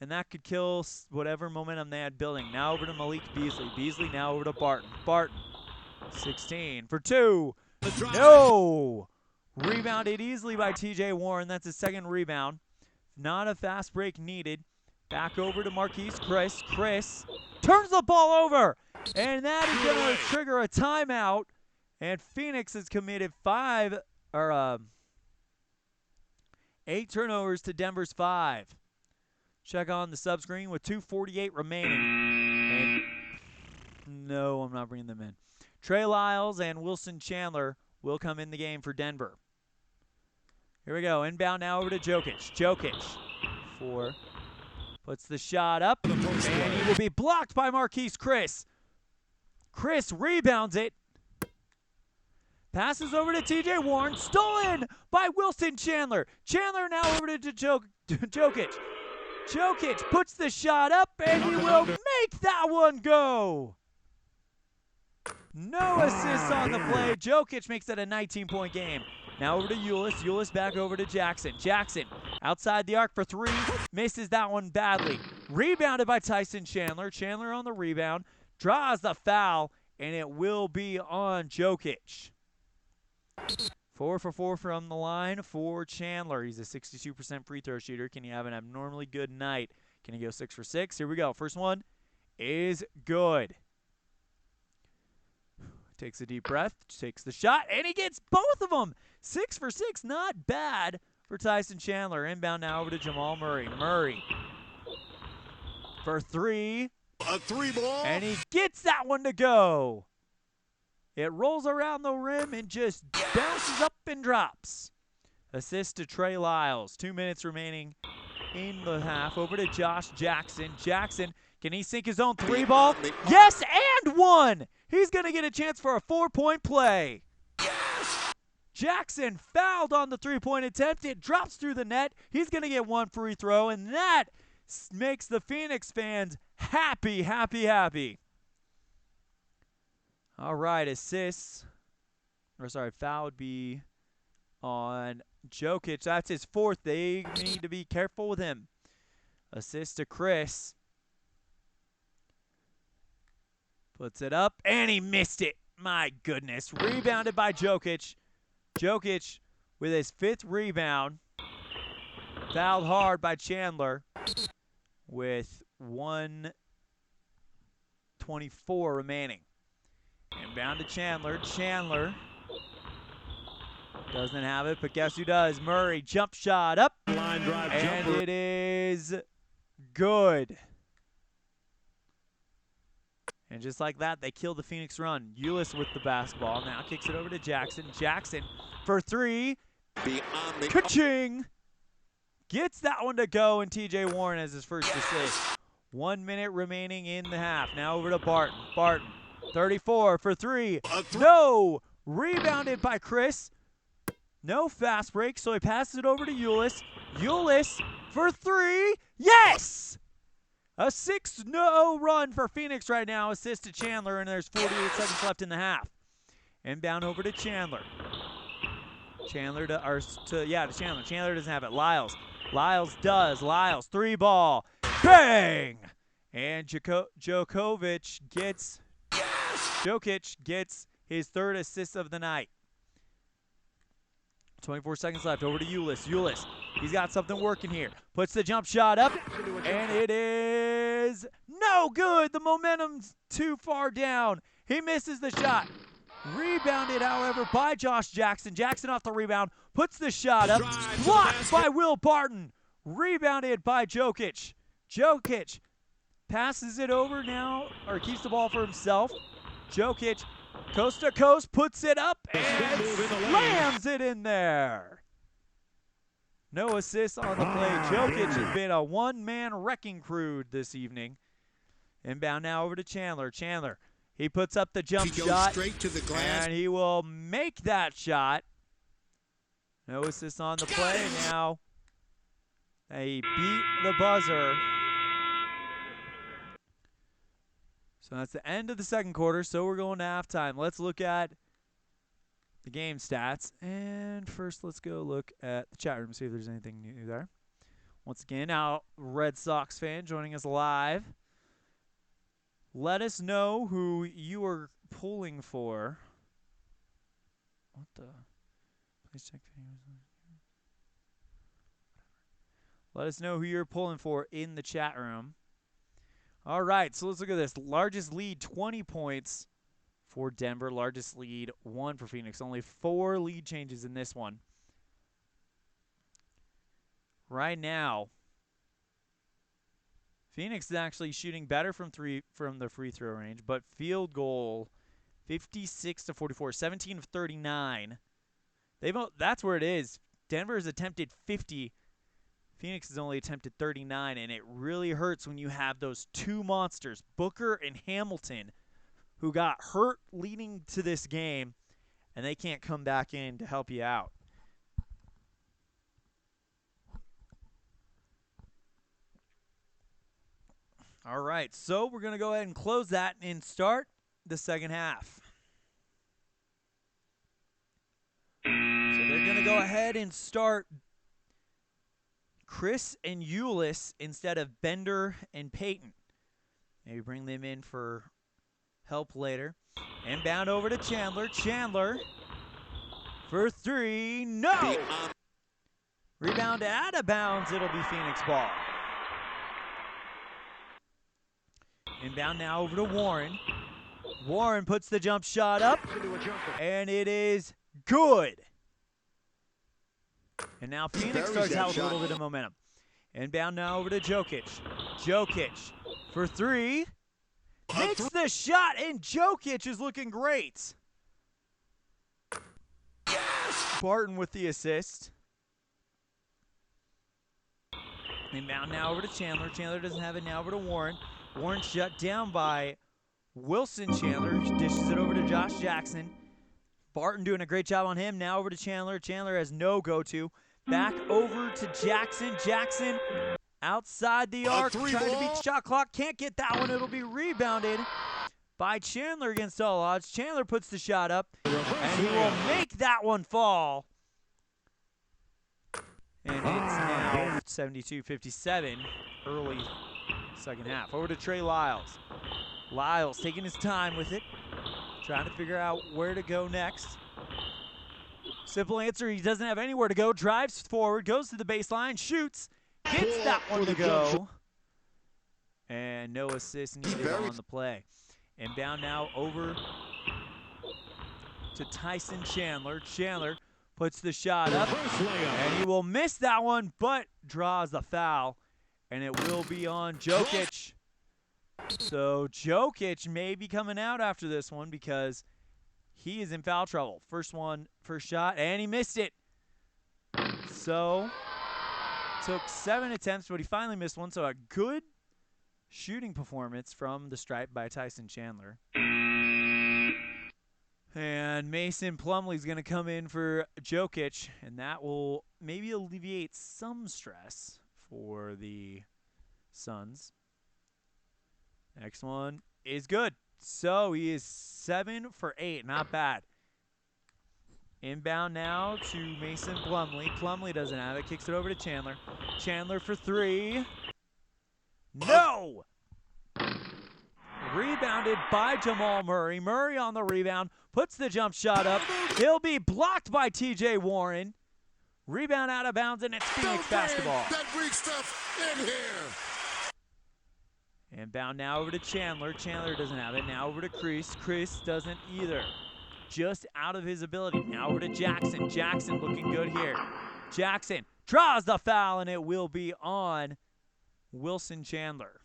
And that could kill whatever momentum they had building. Now over to Malik Beasley. Beasley now over to Barton. Barton, 16 for two. No! Rebounded easily by TJ Warren. That's his second rebound. Not a fast break needed. Back over to Marquise Chris. Chris turns the ball over. And that is going to trigger a timeout. And Phoenix has committed 8 turnovers to Denver's 5. Check on the subscreen with 2:48 remaining. And no, I'm not bringing them in. Trey Lyles and Wilson Chandler will come in the game for Denver. Here we go. Inbound now over to Jokic. Jokic, 4, puts the shot up, and he will be blocked by Marquise Chris. Chris rebounds it. Passes over to TJ Warren. Stolen by Wilson Chandler. Chandler now over to Jokic. Jokic puts the shot up, and he will make that one go. No assists on the play. Jokic makes it a 19-point game. Now over to Ulis. Ulis back over to Jackson. Jackson outside the arc for 3. Misses that one badly. Rebounded by Tyson Chandler. Chandler on the rebound. Draws the foul, and it will be on Jokic. 4 for 4 from the line for Chandler. He's a 62% free throw shooter. Can he have an abnormally good night? Can he go 6 for 6? Here we go. First one is good. Takes a deep breath, takes the shot, and he gets both of them. 6 for 6, not bad for Tyson Chandler. Inbound now over to Jamal Murray. Murray for 3. A 3-ball. And he gets that one to go. It rolls around the rim and just bounces up and drops. Assist to Trey Lyles. 2 minutes remaining in the half. Over to Josh Jackson. Jackson, can he sink his own 3-ball? Yes, and 1. He's going to get a chance for a 4-point play. Jackson fouled on the 3-point attempt. It drops through the net. He's going to get 1 free throw, and that makes the Phoenix fans happy, happy, happy. All right, foul would be on Jokic. That's his 4th. They need to be careful with him. Assist to Chris. Puts it up, and he missed it. My goodness. Rebounded by Jokic. Jokic with his 5th rebound. Fouled hard by Chandler with 1:24 remaining. Inbound to Chandler. Chandler doesn't have it, but guess who does? Murray, jump shot up, Line drive and jumper. it is good. And just like that, they kill the Phoenix run. Ulis with the basketball. Now kicks it over to Jackson. Jackson for three. Beyond the Ka-ching! Gets that one to go, and TJ Warren has his first assist. 1 minute remaining in the half. Now over to Barton. Barton, 34 for three. No! Rebounded by Chris. No fast break, so he passes it over to Ulis. Ulis for three. Yes! A 6-0 run for Phoenix right now. Assist to Chandler, and there's 48 seconds left in the half. Inbound over to Chandler. Chandler to Chandler. Chandler doesn't have it. Lyles does. Lyles, three ball. Bang! And Jokic gets his third assist of the night. 24 seconds left. Over to Ulis. Ulis, he's got something working here. Puts the jump shot up, and it is no good. The momentum's too far down. He misses the shot. Rebounded, however, by Josh Jackson. Jackson off the rebound, puts the shot up. Blocked by Will Barton. Rebounded by Jokic. Jokic passes it over now, or keeps the ball for himself. Jokic, coast to coast, puts it up and slams it in there. No assists on the play. Jokic has been a one-man wrecking crew this evening. Inbound now over to Chandler. Chandler, he puts up the jump shot, straight to the glass. and he will make that shot. No assist on the play now. He beat the buzzer. So that's the end of the second quarter, so we're going to halftime. Let's look at the game stats. And first, let's go look at the chat room, see if there's anything new there. Once again, now Red Sox fan joining us live. Let us know who you are pulling for. What the? Please check videos. Let us know who you're pulling for in the chat room. All right, so let's look at this. Largest lead, 20 points for Denver. Largest lead, 1 for Phoenix. Only 4 lead changes in this one. Right now, Phoenix is actually shooting better from the free throw range, but field goal 56-44, 17 of 39. That's where it is. Denver has attempted 50. Phoenix has only attempted 39, and it really hurts when you have those two monsters, Booker and Hamilton, who got hurt leading to this game, and they can't come back in to help you out. All right, so we're going to go ahead and close that and start the second half. So they're going to go ahead and start Chris and Ulis instead of Bender and Peyton. Maybe bring them in for help later. Inbound over to Chandler. Chandler for three. No! Rebound out of bounds. It'll be Phoenix ball. Inbound now over to Warren. Warren puts the jump shot up, and it is good. And now Phoenix starts out with a little bit of momentum. Inbound now over to Jokic. Jokic for three. Makes the shot, and Jokic is looking great. Barton with the assist. Inbound now over to Chandler. Chandler doesn't have it, now over to Warren. Warren shut down by Wilson Chandler. Dishes it over to Josh Jackson. Barton doing a great job on him. Now over to Chandler. Chandler has no go-to. Back over to Jackson. Jackson outside the arc. Trying to beat the shot clock. Can't get that one. It'll be rebounded by Chandler against all odds. Chandler puts the shot up, and he will make that one fall. And it's now 72-57 early second half. Over to Trey Lyles. Lyles taking his time with it, trying to figure out where to go next. Simple answer, he doesn't have anywhere to go. Drives forward, goes to the baseline, shoots, gets that one to go. And no assist needed on the play. Inbound now over to Tyson Chandler. Chandler puts the shot up, and he will miss that one, but draws the foul, and it will be on Jokic. So Jokic may be coming out after this one because he is in foul trouble. First shot, and he missed it. So took 7 attempts, but he finally missed one. So a good shooting performance from the stripe by Tyson Chandler. And Mason Plumlee's going to come in for Jokic, and that will maybe alleviate some stress for the Suns. Next one is good. So he is 7 for 8. Not bad. Inbound now to Mason Plumlee. Plumlee doesn't have it. Kicks it over to Chandler. Chandler for 3. No! Rebounded by Jamal Murray. Murray on the rebound. Puts the jump shot up. He'll be blocked by TJ Warren. Rebound out of bounds, and it's Phoenix basketball. That Greek stuff in here. Inbound now over to Chandler. Chandler doesn't have it. Now over to Chris. Chris doesn't either. Just out of his ability. Now over to Jackson. Jackson looking good here. Jackson draws the foul, and it will be on Wilson Chandler.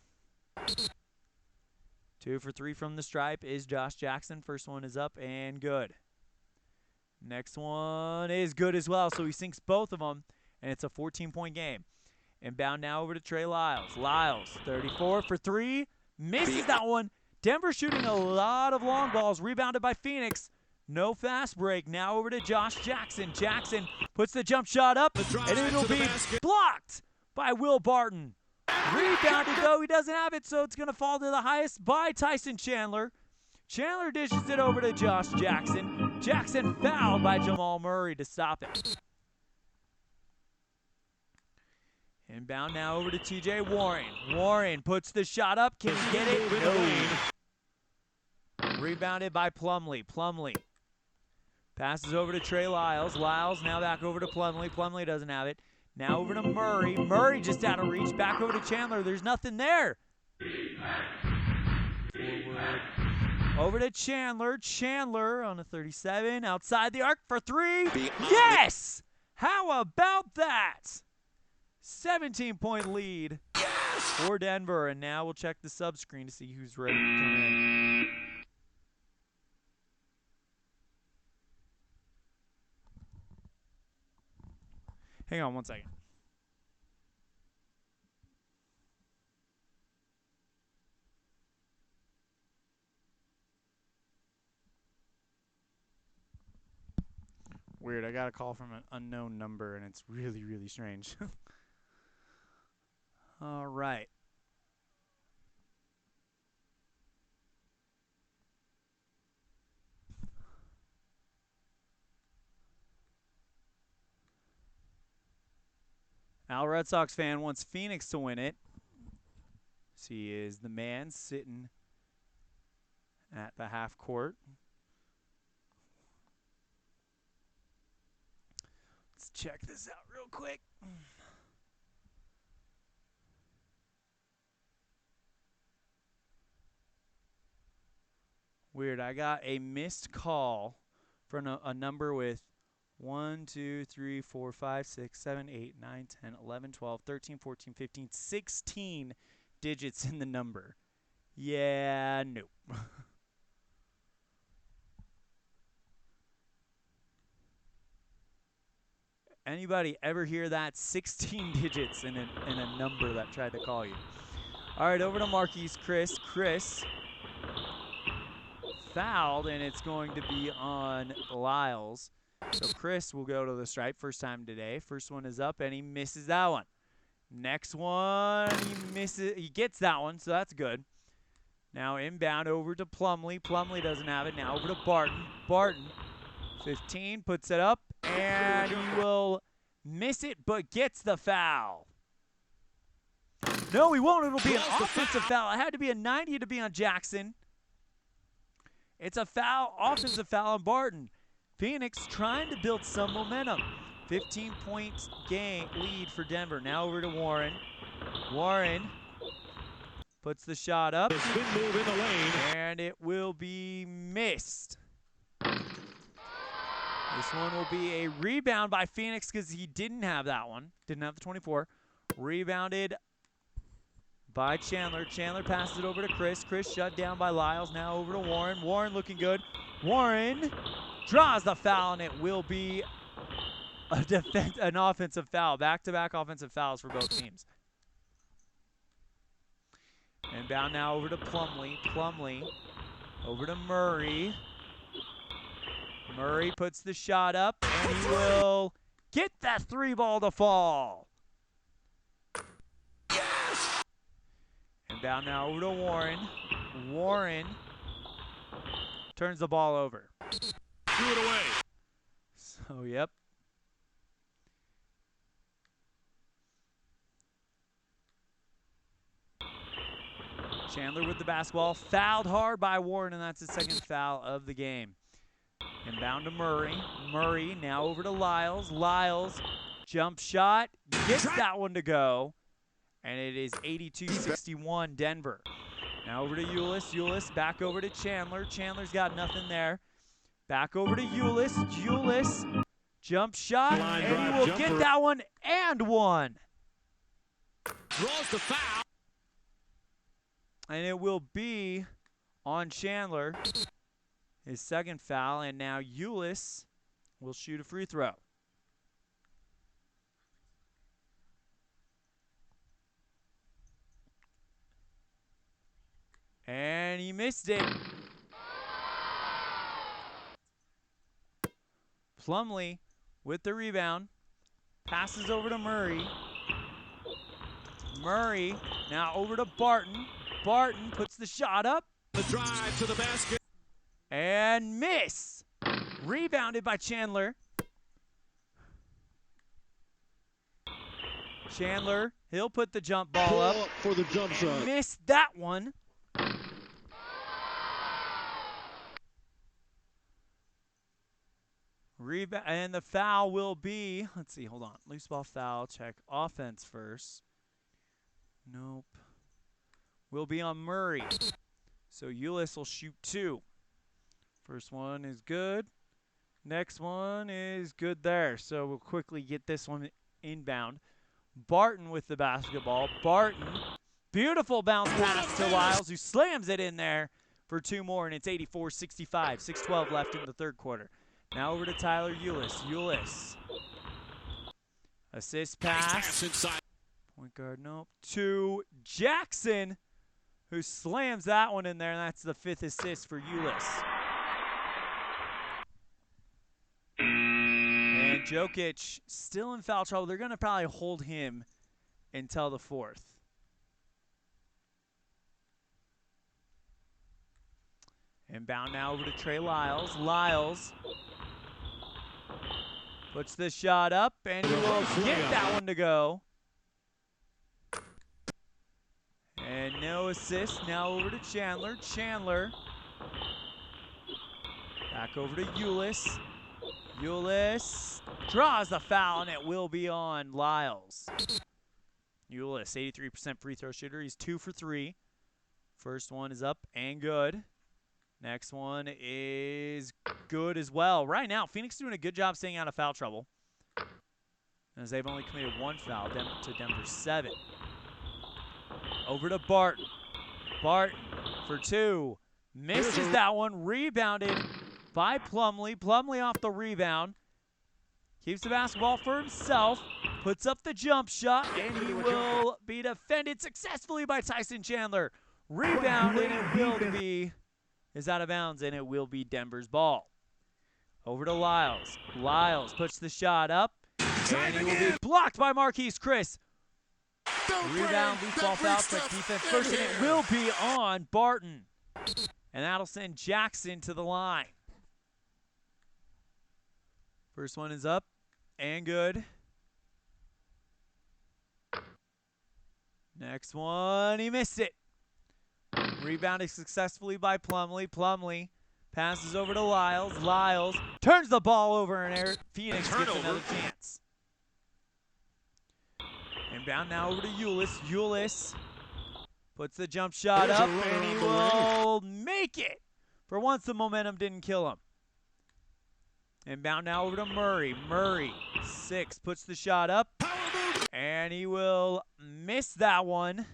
2 for 3 from the stripe is Josh Jackson. First one is up and good. Next one is good as well, so he sinks both of them, and it's a 14-point game. Inbound now over to Trey Lyles. Lyles, 34 for 3. Misses that one. Denver shooting a lot of long balls. Rebounded by Phoenix. No fast break. Now over to Josh Jackson. Jackson puts the jump shot up, and it'll be blocked by Will Barton. Rebounded, though. He doesn't have it, so it's going to fall to the highest by Tyson Chandler. Chandler dishes it over to Josh Jackson. Jackson fouled by Jamal Murray to stop it. Inbound now over to TJ Warren. Warren puts the shot up. Can he get it? No. Rebounded by Plumlee. Plumlee passes over to Trey Lyles. Lyles now back over to Plumlee. Plumlee doesn't have it. Now over to Murray. Murray just out of reach. Back over to Chandler. There's nothing there. Forward. Over to Chandler. Chandler on a 37. Outside the arc for 3. Yes! How about that? 17-point lead for Denver. And now we'll check the sub screen to see who's ready to come in. Hang on one second. Weird, I got a call from an unknown number, and it's really, really strange. All right. Al Red Sox fan wants Phoenix to win it. He is the man sitting at the half court. Let's check this out real quick. Weird. I got a missed call for a number with 1, 2, 3, 4, 5, 6, 7, 8, 9, 10, 11, 12, 13, 14, 15, 16 digits in the number. Yeah, nope. Anybody ever hear that? 16 digits in a number that tried to call you. All right, over to Marquise Chris. Chris fouled, and it's going to be on Lyles. So Chris will go to the stripe first time today. First one is up, and he misses that one. Next one, he misses. He gets that one, so that's good. Now inbound over to Plumlee. Plumlee doesn't have it. Now over to Barton. Barton, 15, puts it up, and he will miss it, but gets the foul. No, he won't. It'll be an offensive foul. It had to be a 90 to be on Jackson. It's a foul, offensive foul on Barton. Phoenix trying to build some momentum. 15-point game lead for Denver. Now over to Warren. Warren puts the shot up, Spin move in the lane. and it will be missed. This one will be a rebound by Phoenix because he didn't have that one. Didn't have the 24. Rebounded by Chandler. Chandler passes it over to Chris. Chris shut down by Lyles. Now over to Warren. Warren looking good. Warren draws the foul, and it will be an offensive foul. Back-to-back offensive fouls for both teams. Inbound now over to Plumlee. Plumlee over to Murray. Murray puts the shot up, and he will get that three ball to fall. Yes! Inbound now over to Warren. Warren turns the ball over. Threw it away. So, yep. Chandler with the basketball. Fouled hard by Warren, and that's his second foul of the game. Inbound to Murray. Murray now over to Lyles. Lyles, jump shot, gets that one to go. And it is 82-61 Denver. Now over to Ulis. Ulis back over to Chandler. Chandler's got nothing there. Back over to Ulis. Ulis, jump shot, and he will get that one and one. Draws the foul. And it will be on Chandler. His second foul, and now Ulis will shoot a free throw. And he missed it. Plumlee with the rebound. Passes over to Murray. Murray now over to Barton. Barton puts the shot up. The drive to the basket. And miss. Rebounded by Chandler. Chandler, he'll put the jump ball up for the jump shot. Missed that one. And the foul will be, let's see, hold on. Loose ball foul, check offense first. Nope. Will be on Murray. So Ulis will shoot two. First one is good. Next one is good there. So we'll quickly get this one inbound. Barton with the basketball. Barton, beautiful bounce pass to Lyles, who slams it in there for two more, and it's 84-65. 6:12 left in the third quarter. Now over to Tyler Ulis. Ulis. Assist pass. Point guard, nope. To Jackson, who slams that one in there, and that's the fifth assist for Ulis. And Jokic still in foul trouble. They're going to probably hold him until the fourth. Inbound now over to Trey Lyles. Lyles puts the shot up, and he will get that one to go. And no assist. Now over to Chandler. Chandler back over to Ulis. Ulis draws the foul, and it will be on Lyles. Ulis, 83% free throw shooter. He's 2 for 3. First one is up and good. Next one is good as well. Right now, Phoenix doing a good job staying out of foul trouble, as they've only committed one foul to Denver's 7. Over to Barton. Barton for 2. Misses that one. Rebounded by Plumlee. Plumlee off the rebound. Keeps the basketball for himself. Puts up the jump shot, and he will be defended successfully by Tyson Chandler. Rebounded, and it will be is out of bounds, and it will be Denver's ball. Over to Lyles. Lyles puts the shot up, and he will be blocked by Marquise Chris. Rebound, loose ball foul, check defense first, and it will be on Barton. And that'll send Jackson to the line. First one is up and good. Next one, he missed it. Rebounded successfully by Plumlee. Plumlee passes over to Lyles. Lyles turns the ball over, and Phoenix gets another chance. Inbound now over to Ulis. Ulis puts the jump shot up, and he will make it. For once, the momentum didn't kill him. Inbound now over to Murray. Murray, 6, puts the shot up. And he will miss that one.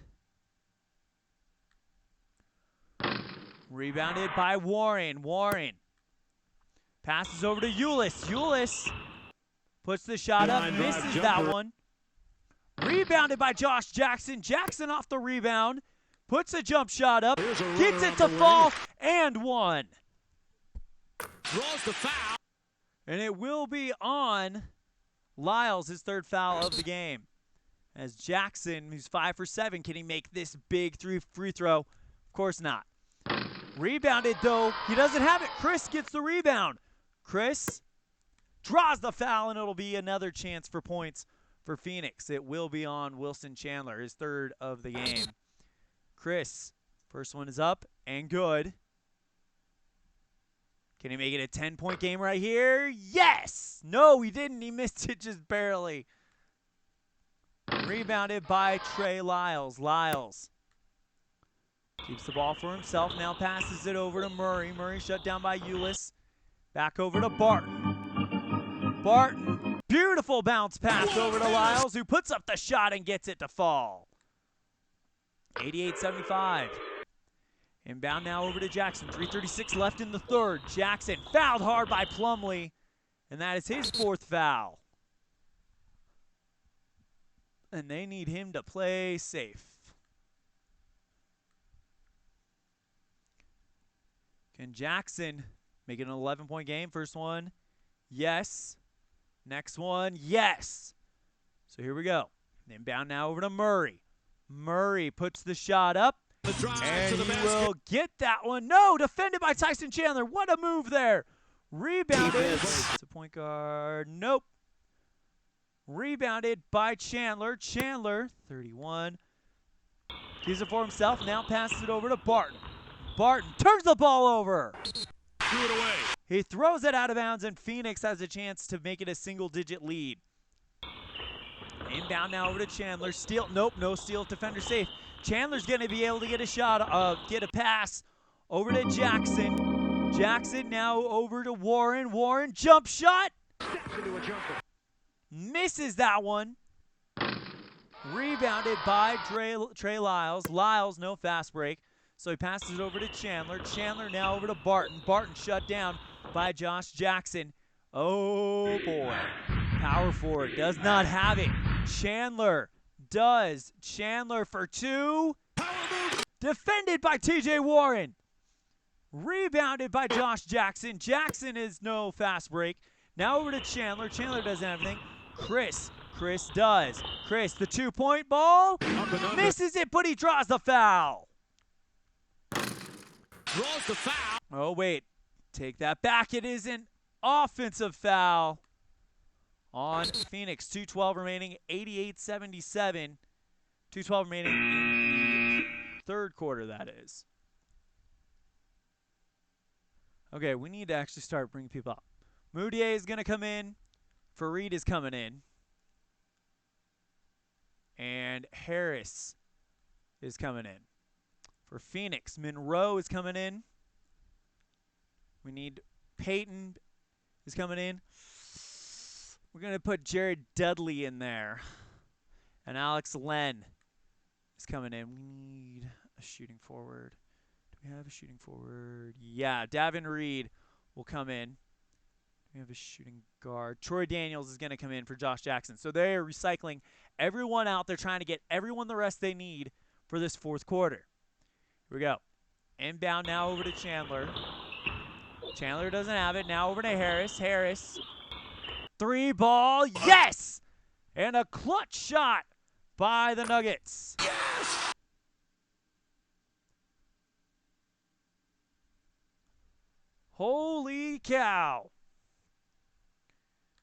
Rebounded by Warren. Warren passes over to Ulis. Ulis puts the shot up, misses that one. Rebounded by Josh Jackson. Jackson off the rebound. Puts a jump shot up. Gets it to fall and one. Draws the foul. And it will be on Lyles, his 3rd foul of the game. As Jackson, who's 5 for 7, can he make this big free throw? Of course not. Rebounded, though. He doesn't have it. Chris gets the rebound. Chris draws the foul, and it'll be another chance for points for Phoenix. It will be on Wilson Chandler, his 3rd of the game. Chris, first one is up and good. Can he make it a 10-point game right here? Yes! No, he didn't. He missed it just barely. Rebounded by Trey Lyles. Lyles keeps the ball for himself. Now passes it over to Murray. Murray shut down by Ulis. Back over to Barton. Barton, beautiful bounce pass over to Lyles, who puts up the shot and gets it to fall. 88-75. Inbound now over to Jackson. 3:36 left in the 3rd. Jackson fouled hard by Plumlee, and that is his 4th foul. And they need him to play safe. Can Jackson make it an 11-point game? First one, yes. Next one, yes. So here we go. Inbound now over to Murray. Murray puts the shot up. And he will get that one. No, defended by Tyson Chandler. What a move there. Rebounded. It's a point guard. Nope. Rebounded by Chandler. Chandler, 31. Keeps it for himself. Now passes it over to Barton. Barton turns the ball over. Threw it away. He throws it out of bounds, and Phoenix has a chance to make it a single-digit lead. Inbound now over to Chandler. Steal. Nope, no steal. Defender safe. Chandler's going to be able to get a shot, get a pass over to Jackson. Jackson now over to Warren. Warren, jump shot. Misses that one. Rebounded by Trey Lyles. Lyles, no fast break. So he passes it over to Chandler. Chandler now over to Barton. Barton shut down by Josh Jackson. Oh, boy. Power forward does not have it. Chandler does. Chandler for 2. Defended by TJ Warren. Rebounded by Josh Jackson. Jackson is no fast break. Now over to Chandler. Chandler doesn't have anything. Chris does. Chris, the 2-point ball. Misses it, but he draws the foul. Draws the foul. Oh, wait. Take that back. It is an offensive foul on Phoenix. 2:12 remaining, 88-77. 2:12 remaining in the 3rd quarter, that is. Okay, we need to actually start bringing people up. Moutier is going to come in. Fareed is coming in. And Harris is coming in. For Phoenix, Monroe is coming in. We need Peyton is coming in. We're going to put Jared Dudley in there. And Alex Len is coming in. We need a shooting forward. Do we have a shooting forward? Yeah, Davin Reed will come in. We have a shooting guard. Troy Daniels is going to come in for Josh Jackson. So they're recycling everyone out. They're trying to get everyone the rest they need for this 4th quarter. Here we go. Inbound now over to Chandler. Chandler doesn't have it. Now over to Harris. Harris. 3 ball. Yes! And a clutch shot by the Nuggets. Yes! Holy cow.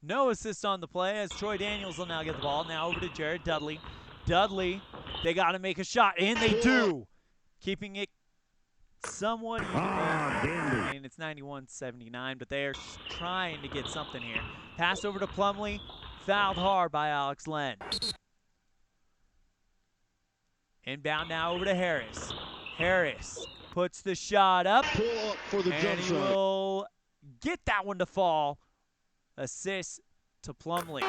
No assist on the play as Troy Daniels will now get the ball. Now over to Jared Dudley. Dudley, they got to make a shot, and they do. Keeping it somewhat even. I mean, it's 91-79, but they are trying to get something here. Pass over to Plumlee. Fouled hard by Alex Len. Inbound now over to Harris. Harris puts the shot up, Pull up for the and jump he shot. will get that one to fall. Assist to Plumlee.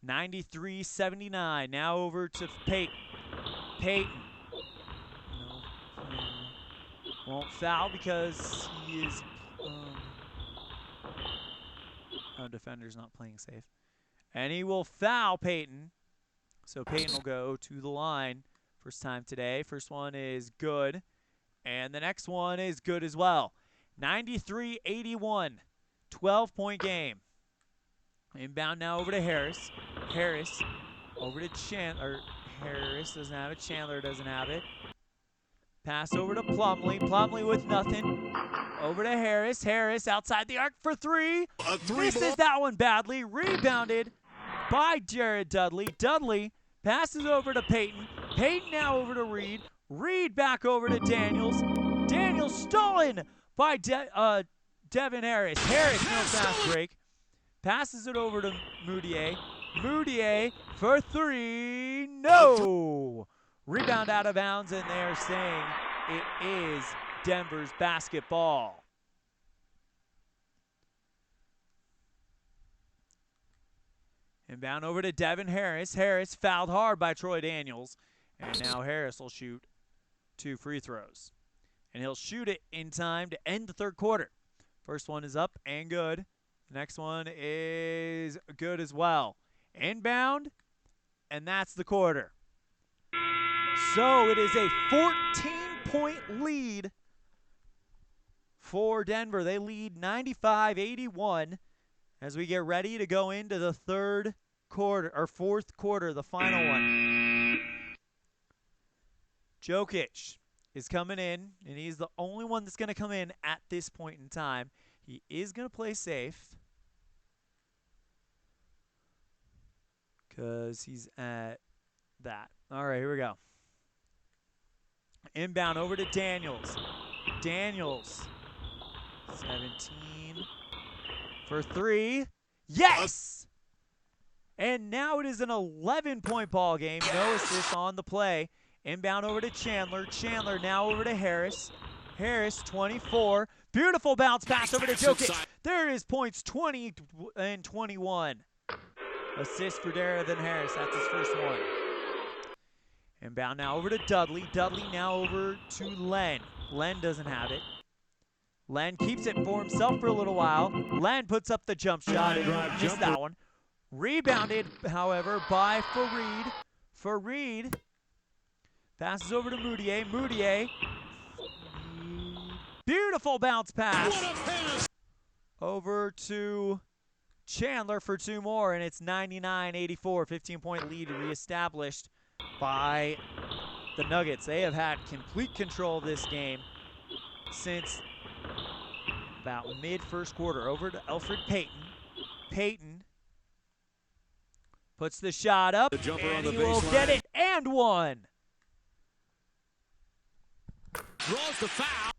93-79. Now over to Peyton. Peyton. No. Won't foul because he is... defender's not playing safe. And he will foul Peyton. So Peyton will go to the line. First time today. First one is good. And the next one is good as well. 93-81. 12-point game. Inbound now over to Harris. Harris over to Chandler. Harris doesn't have it. Chandler doesn't have it. Pass over to Plumlee. Plumlee with nothing. Over to Harris. Harris outside the arc for three. Misses that one badly. Rebounded by Jared Dudley. Dudley passes over to Peyton. Peyton now over to Reed. Reed back over to Daniels. Daniels stolen by Devin Harris. Harris, no fast break. Passes it over to Moutier. Moutier for three. No! Rebound out of bounds, and they're saying it is Denver's basketball. Inbound over to Devin Harris. Harris fouled hard by Troy Daniels. And now Harris will shoot 2 free throws. And he'll shoot it in time to end the third quarter. First one is up and good. The next one is good as well. Inbound, and that's the quarter. So it is a 14-point lead for Denver. They lead 95-81 as we get ready to go into the third quarter, or fourth quarter, the final one. Jokic is coming in, and he's the only one that's going to come in at this point in time. He is going to play safe because he's at that. All right, here we go. Inbound over to Daniels. Daniels, 17 for three. Yes! And now it is an 11-point ball game. No assists on the play. Inbound over to Chandler. Chandler now over to Harris. Harris, 24. Beautiful bounce pass over to Jokic. There is points 20 and 21. Assist for Devin Harris. That's his first one. Inbound now over to Dudley. Dudley now over to Len. Len doesn't have it. Len keeps it for himself for a little while. Len puts up the jump shot and missed that one. Rebounded, however, by Fareed. Fareed passes over to Moutier. Moutier. Beautiful bounce pass. Over to Chandler for 2 more, and it's 99-84. 15-point lead reestablished by the Nuggets. They have had complete control of this game since about mid-first quarter. Over to Elfrid Payton. Payton puts the shot up, and he will get it, and one. Draws the foul.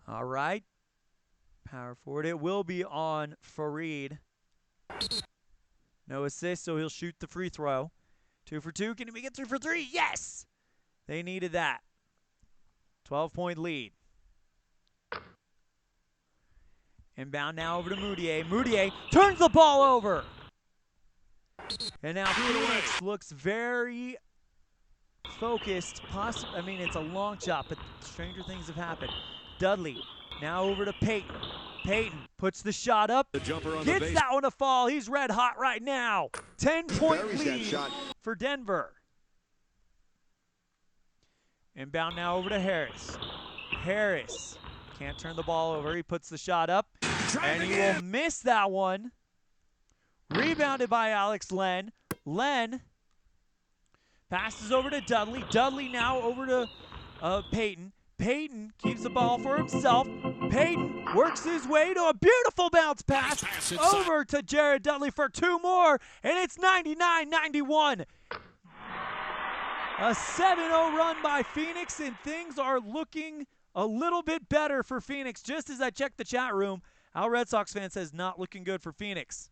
All right. Power forward. It will be on Fareed. No assist, so he'll shoot the free throw. 2 for 2. Can he make it 3 for 3? Yes! They needed that. 12-point lead. Inbound now over to Moutier. Moutier turns the ball over. And now Phoenix looks very focused. I mean, it's a long shot, but stranger things have happened. Dudley now over to Payton. Payton puts the shot up. Gets that one to fall. He's red hot right now. 10-point lead for Denver. Inbound now over to Harris. Harris can't turn the ball over. He puts the shot up, and he will miss that one. Rebounded by Alex Len. Len passes over to Dudley. Dudley now over to Payton. Payton keeps the ball for himself. Payton works his way to a beautiful bounce pass over to Jared Dudley for 2 more, and it's 99-91. A 7-0 run by Phoenix, and things are looking a little bit better for Phoenix. Just as I checked the chat room, our Red Sox fan says not looking good for Phoenix.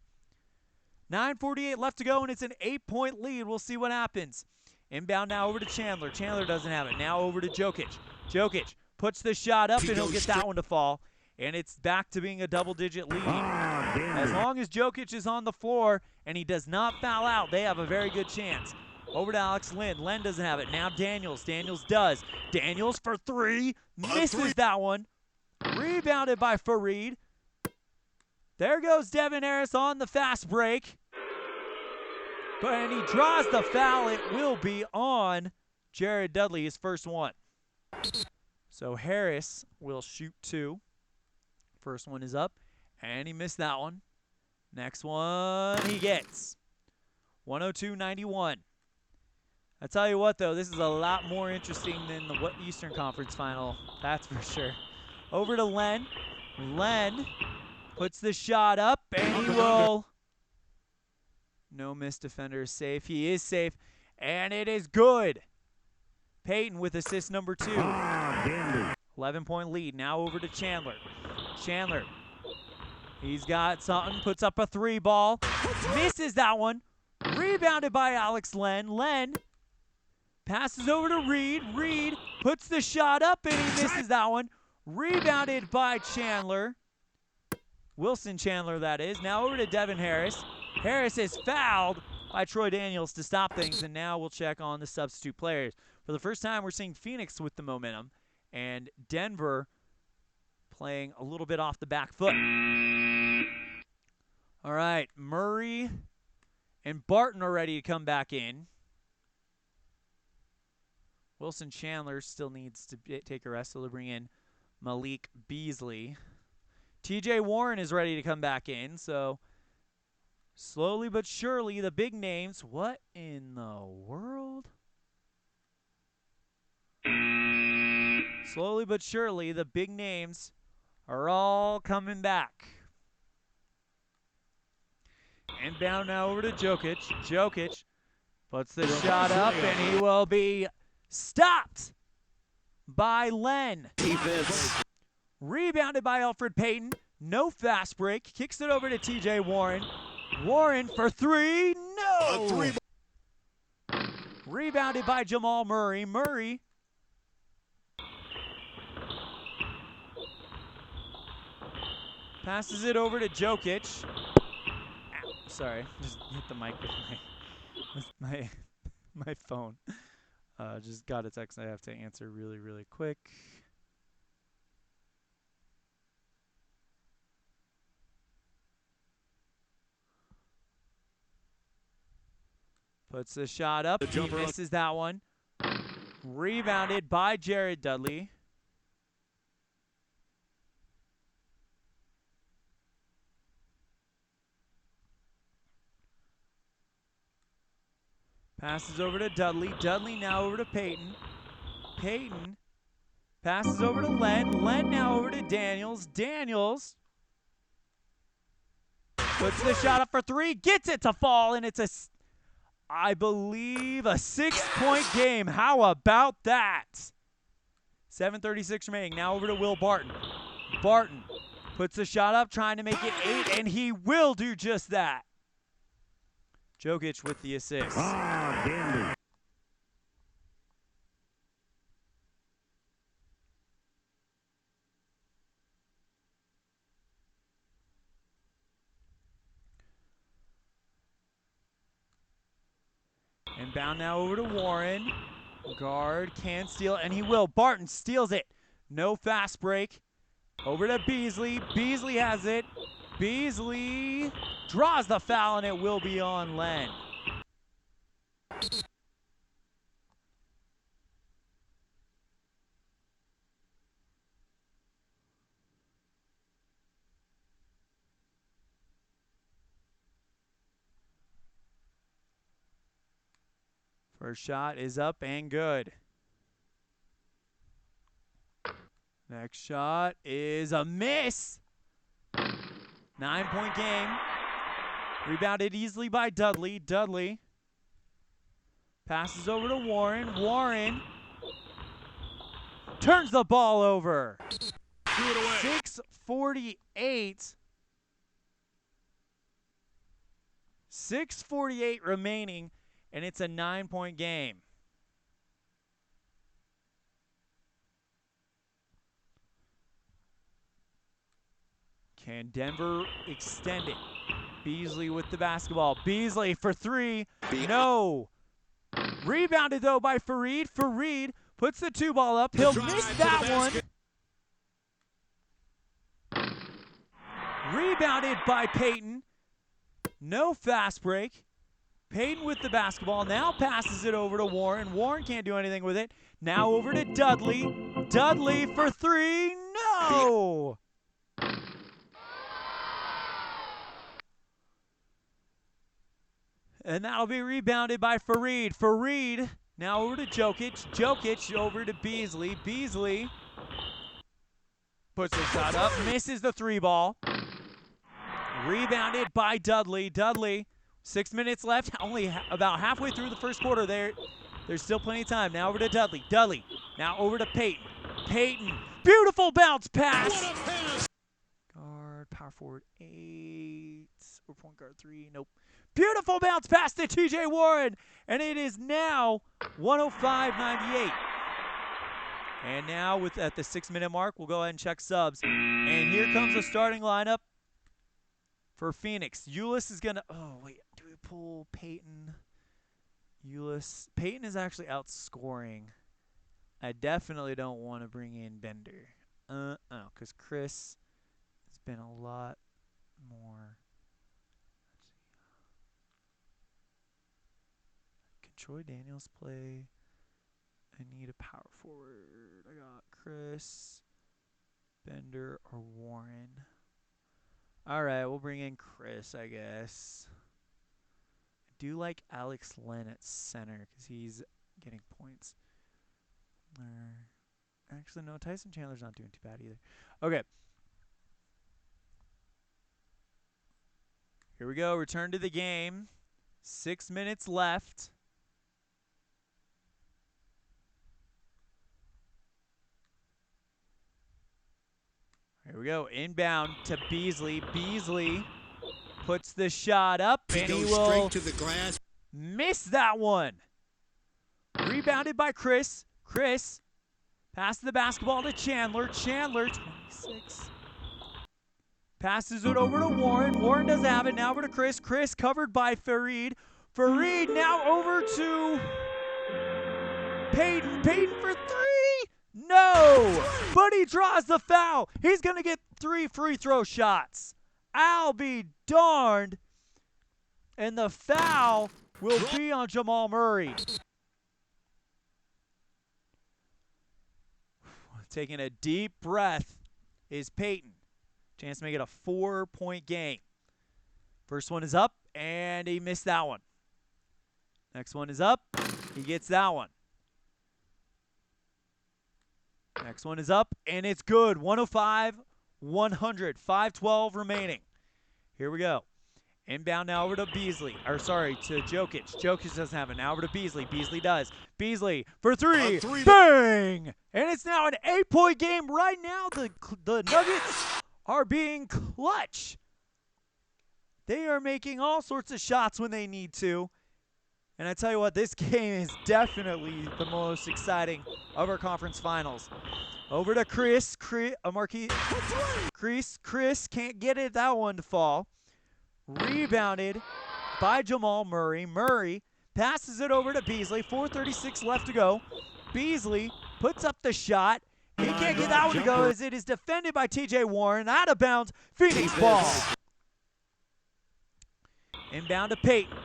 9:48 left to go, and it's an 8-point lead. We'll see what happens. Inbound now over to Chandler. Chandler doesn't have it. Now over to Jokic. Jokic puts the shot up, and he'll get that one to fall. and it's back to being a double-digit lead. As long as Jokic is on the floor and he does not foul out, they have a very good chance. Over to Alex Len. Len doesn't have it. Now Daniels. Daniels does. Daniels for three. Misses that one. Rebounded by Fareed. There goes Devin Harris on the fast break. And he draws the foul. It will be on Jared Dudley, his first one. So Harris will shoot two. First one is up, and he missed that one. Next one he gets. 102-91. I tell you what, though, this is a lot more interesting than the Eastern Conference Final. That's for sure. Over to Len. Len puts the shot up, and he will. No miss, defender is safe. He is safe, and it is good. Payton with assist number 2. 11-point lead. Now over to Chandler. Chandler. He's got something. Puts up a 3 ball. Misses that one. Rebounded by Alex Len. Len passes over to Reed. Reed puts the shot up, and he misses that one. Rebounded by Chandler. Wilson Chandler, that is. Now over to Devin Harris. Harris is fouled by Troy Daniels to stop things, and now we'll check on the substitute players. For the first time, we're seeing Phoenix with the momentum, and Denver playing a little bit off the back foot. All right, Murray and Barton are ready to come back in. Wilson Chandler still needs to take a rest, so they'll bring in Malik Beasley. TJ Warren is ready to come back in, so slowly but surely the big names. What in the world? Slowly but surely the big names are all coming back. Inbound now over to Jokic. Jokic puts the shot up, and he will be stopped by Len. Defense. Rebounded by Alfred Payton. No fast break. Kicks it over to TJ Warren. Warren for 3. No! Rebounded by Jamal Murray. Murray passes it over to Jokic. Ow, sorry, just hit the mic with my phone. Just got a text I have to answer really, really quick. Puts the shot up. He misses that one. Rebounded by Jared Dudley. Passes over to Dudley. Dudley now over to Payton. Payton passes over to Len. Len now over to Daniels. Daniels puts the shot up for 3. Gets it to fall, and it's I believe a 6-point game. How about that? 7:36 remaining. Now over to Will Barton. Barton puts the shot up, trying to make it 8, and he will do just that. Jokic with the assist. Inbound now over to Warren. Guard can steal, and he will. Barton steals it. No fast break. Over to Beasley. Beasley has it. Beasley draws the foul, and it will be on Len. First shot is up and good. Next shot is a miss. 9-point game. Rebounded easily by Dudley. Dudley passes over to Warren. Warren turns the ball over. 6:48. 6:48 remaining, and it's a 9-point game. Can Denver extend it? Beasley with the basketball. Beasley for three. No. Rebounded, though, by Fareed. Fareed puts the 2 ball up. He'll miss that one. Rebounded by Peyton. No fast break. Peyton with the basketball. Now passes it over to Warren. Warren can't do anything with it. Now over to Dudley. Dudley for three. No! And that'll be rebounded by Fareed. Fareed now over to Jokic. Jokic over to Beasley. Beasley puts the shot up. Misses the 3-ball. Rebounded by Dudley. Dudley, 6 minutes left. Only about halfway through the first quarter there. There's still plenty of time. Now over to Dudley. Dudley now over to Peyton. Peyton. Beautiful bounce pass. Guard, power forward 8. Or point guard 3. Nope. Beautiful bounce pass to TJ Warren. And it is now 105-98. And now at the 6-minute mark, we'll go ahead and check subs. And here comes the starting lineup for Phoenix. Ulis is going to... Oh, wait. Do we pull Peyton? Ulis. Peyton is actually outscoring. I definitely don't want to bring in Bender. Because Chris has been a lot more... Can Troy Daniels play? I need a power forward. I got Chris, Bender, or Warren. All right, we'll bring in Chris, I guess. I do like Alex Len at center because he's getting points. Actually, no, Tyson Chandler's not doing too bad either. Okay. Here we go. Return to the game. 6 minutes left. Here we go. Inbound to Beasley. Beasley puts the shot up, and he will straight to the glass. Miss that one. Rebounded by Chris. Chris passes the basketball to Chandler. Chandler, 26. Passes it over to Warren. Warren doesn't have it. Now over to Chris. Chris covered by Fareed. Fareed now over to Peyton. Peyton for three. No! But he draws the foul. He's going to get 3 free throw shots. I'll be darned. And the foul will be on Jamal Murray. Taking a deep breath is Peyton. Chance to make it a 4-point game. First one is up, and he missed that one. Next one is up. He gets that one. Next one is up, and it's good. 105-100. 5:12 remaining. Here we go. Inbound now over to Beasley. To Jokic. Jokic doesn't have it. Now over to Beasley. Beasley does. Beasley for three. Bang! And it's now an 8-point game. Right now, the Nuggets are being clutch. They are making all sorts of shots when they need to. And I tell you what, this game is definitely the most exciting of our conference finals. Over to Chris. Chris can't get it that one to fall. Rebounded by Jamal Murray. Murray passes it over to Beasley. 4:36 left to go. Beasley puts up the shot. He can't get that one to go as it is defended by TJ Warren. Out of bounds. Phoenix ball. Inbound to Peyton.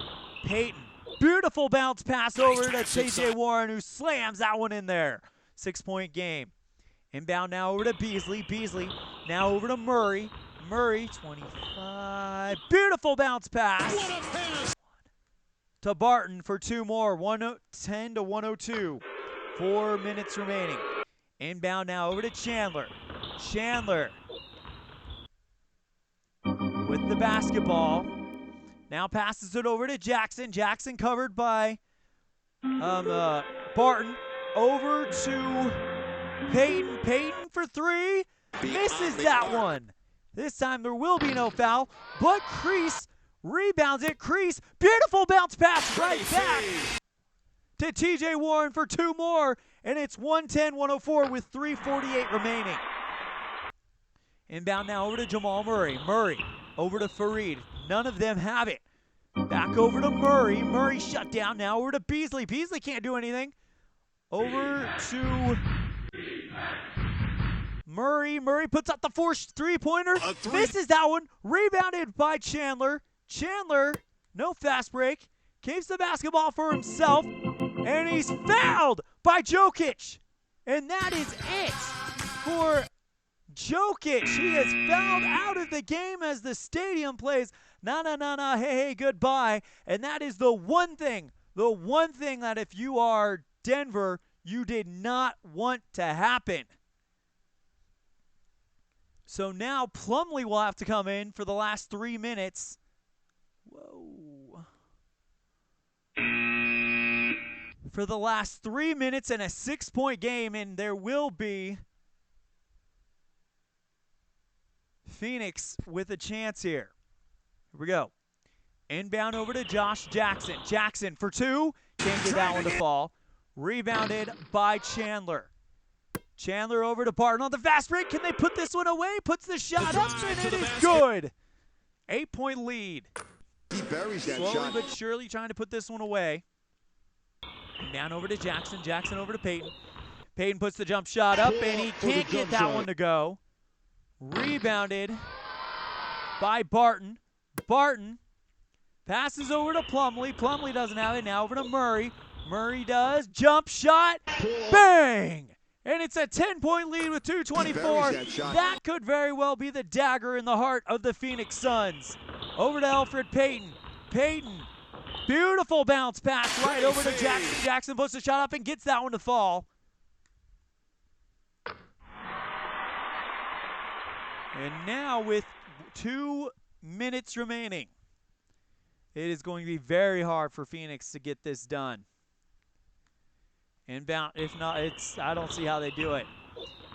Peyton. Beautiful bounce pass over to TJ Warren, who slams that one in there. 6-point game. Inbound now over to Beasley. Beasley now over to Murray. Murray, 25. Beautiful bounce pass. To Barton for 2 more. 110 to 102. 4 minutes remaining. Inbound now over to Chandler. Chandler with the basketball. Now passes it over to Jackson. Jackson covered by Barton. Over to Peyton. Peyton for 3. Misses that one. This time there will be no foul. But Crease rebounds it. Crease, beautiful bounce pass right back to TJ Warren for 2 more. And it's 110-104 with 3:48 remaining. Inbound now over to Jamal Murray. Murray over to Fareed. None of them have it. Back over to Murray. Murray shut down. Now over to Beasley. Beasley can't do anything. Over to Murray. Murray puts up the forced three-pointer. Misses that one. Rebounded by Chandler. Chandler, no fast break. Keeps the basketball for himself. And he's fouled by Jokic. And that is it for Jokic. He is fouled out of the game as the stadium plays na, hey, goodbye. And that is the one thing that if you are Denver, you did not want to happen. So now Plumlee will have to come in for the last 3 minutes. Whoa. For the last 3 minutes in a 6-point game, and there will be Phoenix with a chance here. Here we go. Inbound over to Josh Jackson. Jackson for two. Can't get that one to fall. Rebounded by Chandler. Chandler over to Barton on the fast break. Can they put this one away? Puts the shot up, and it is good. 8-point lead. He buries that Slowly shot. but surely trying to put this one away. Down over to Jackson. Jackson over to Payton. Payton puts the jump shot up, and he can't get that one to go. Rebounded by Barton. Barton passes over to Plumlee. Plumlee doesn't have it. Now over to Murray. Murray does. Jump shot. Bang! And it's a 10-point lead with 2:24. That could very well be the dagger in the heart of the Phoenix Suns. Over to Elfrid Payton. Payton. Beautiful bounce pass right over to Jackson. Jackson puts the shot up and gets that one to fall. And now with 2 minutes remaining, it is going to be very hard for Phoenix to get this done. Inbound, if not, I don't see how they do it.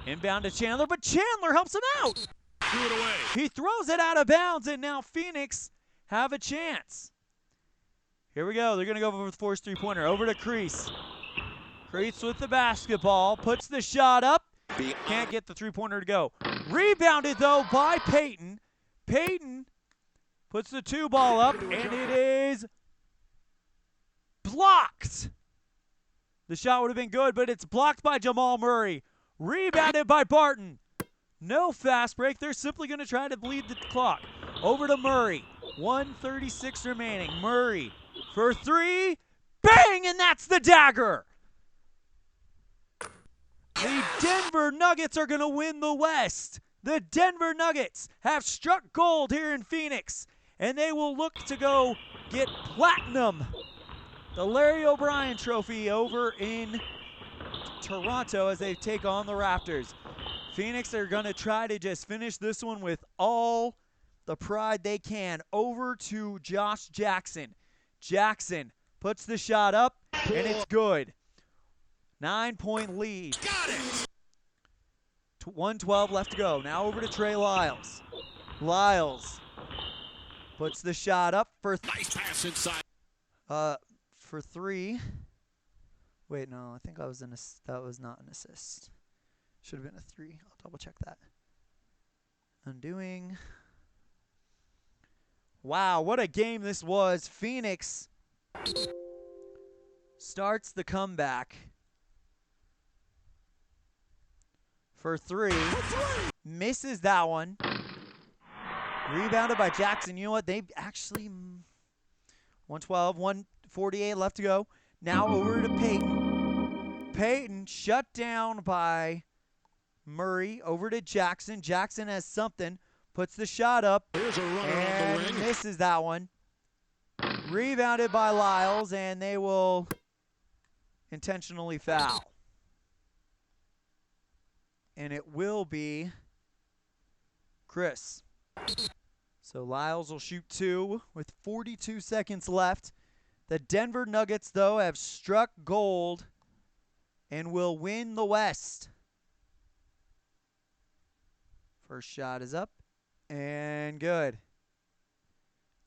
Inbound to Chandler, but Chandler helps him out. Threw it away. He throws it out of bounds, and now Phoenix have a chance. Here we go. They're going to go for the forced three-pointer. Over to Crease. Crease with the basketball. Puts the shot up. Can't get the three-pointer to go. Rebounded, though, by Payton. Payton puts the two ball up, and it is blocked. The shot would have been good, but it's blocked by Jamal Murray. Rebounded by Barton. No fast break. They're simply going to try to bleed the clock. Over to Murray. 1:36 remaining. Murray for three. Bang! And that's the dagger. The Denver Nuggets are going to win the West. The Denver Nuggets have struck gold here in Phoenix, and they will look to go get platinum. The Larry O'Brien Trophy over in Toronto as they take on the Raptors. Phoenix are going to try to just finish this one with all the pride they can. Over to Josh Jackson. Jackson puts the shot up, and it's good. 9-point lead. Got it. 1:12 left to go. Now over to Trey Lyles. Lyles puts the shot up for Nice pass inside. for three. Wait, no, I think that was not an assist. Should have been a three. I'll double check that. Undoing. Wow, what a game this was. Phoenix starts the comeback for three. Misses that one. Rebounded by Jackson. You know what? They actually 112, 148 left to go. Now over to Payton. Payton shut down by Murray. Over to Jackson. Jackson has something. Puts the shot up. Here's a runner on And the wing. misses that one. Rebounded by Lyles, and they will intentionally foul. And it will be Chris. So Lyles will shoot two with 42 seconds left. The Denver Nuggets, though, have struck gold and will win the West. First shot is up and good.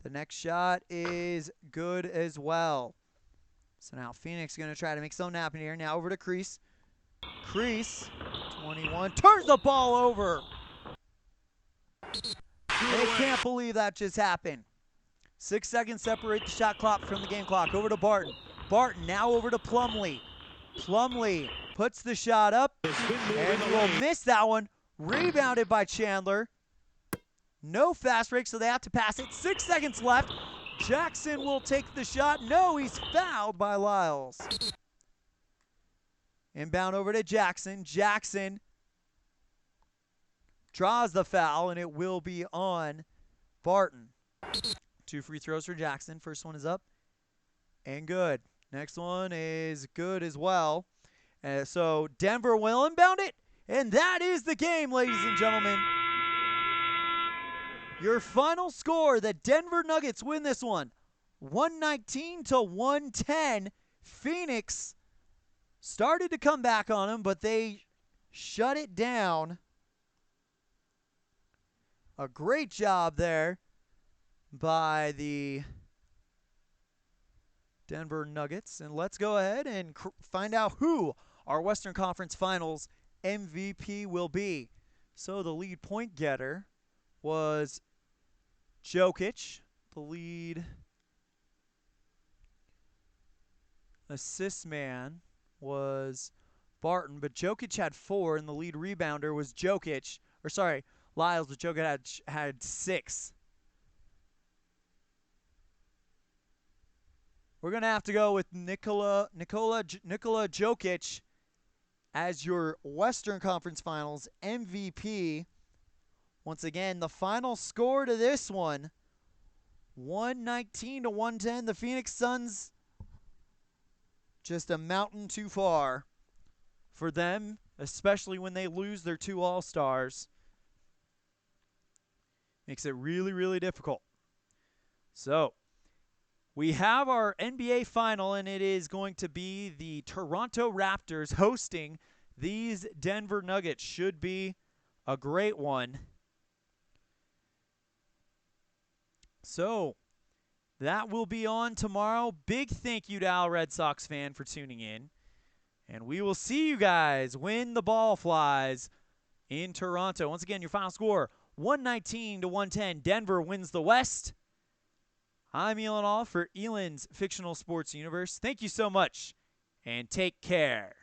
The next shot is good as well. So now Phoenix is going to try to make something happen here. Now over to Crease. Crease, 21, turns the ball over. They can't believe that just happened. 6 seconds separate the shot clock from the game clock. Over to Barton. Barton now over to Plumlee. Plumlee puts the shot up and will miss that one. Rebounded by Chandler. No fast break, so they have to pass it. 6 seconds left. Jackson will take the shot. No, he's fouled by Lyles. Inbound over to Jackson. Jackson draws the foul, and it will be on Barton. 2 free throws for Jackson. First one is up and good. Next one is good as well. So Denver will inbound it, and that is the game, ladies and gentlemen. Your final score, the Denver Nuggets win this one, 119-110. Phoenix started to come back on them, but they shut it down. A great job there by the Denver Nuggets. And let's go ahead and find out who our Western Conference Finals MVP will be. So the lead point getter was Jokic. The lead assist man was Barton, but Jokic had 4, and the lead rebounder was Lyles, but Jokic had 6. We're going to have to go with Nikola Jokic as your Western Conference Finals MVP. Once again, the final score to this one, 119-110. The Phoenix Suns, just a mountain too far for them, especially when they lose their 2 All-Stars. Makes it really, really difficult. So we have our NBA final, and it is going to be the Toronto Raptors hosting these Denver Nuggets. Should be a great one. So that will be on tomorrow. Big thank you to Al Red Sox fan for tuning in. And we will see you guys when the ball flies in Toronto. Once again, your final score, 119-110. Denver wins the West. I'm Elon All for Elon's Fictional Sports Universe. Thank you so much, and take care.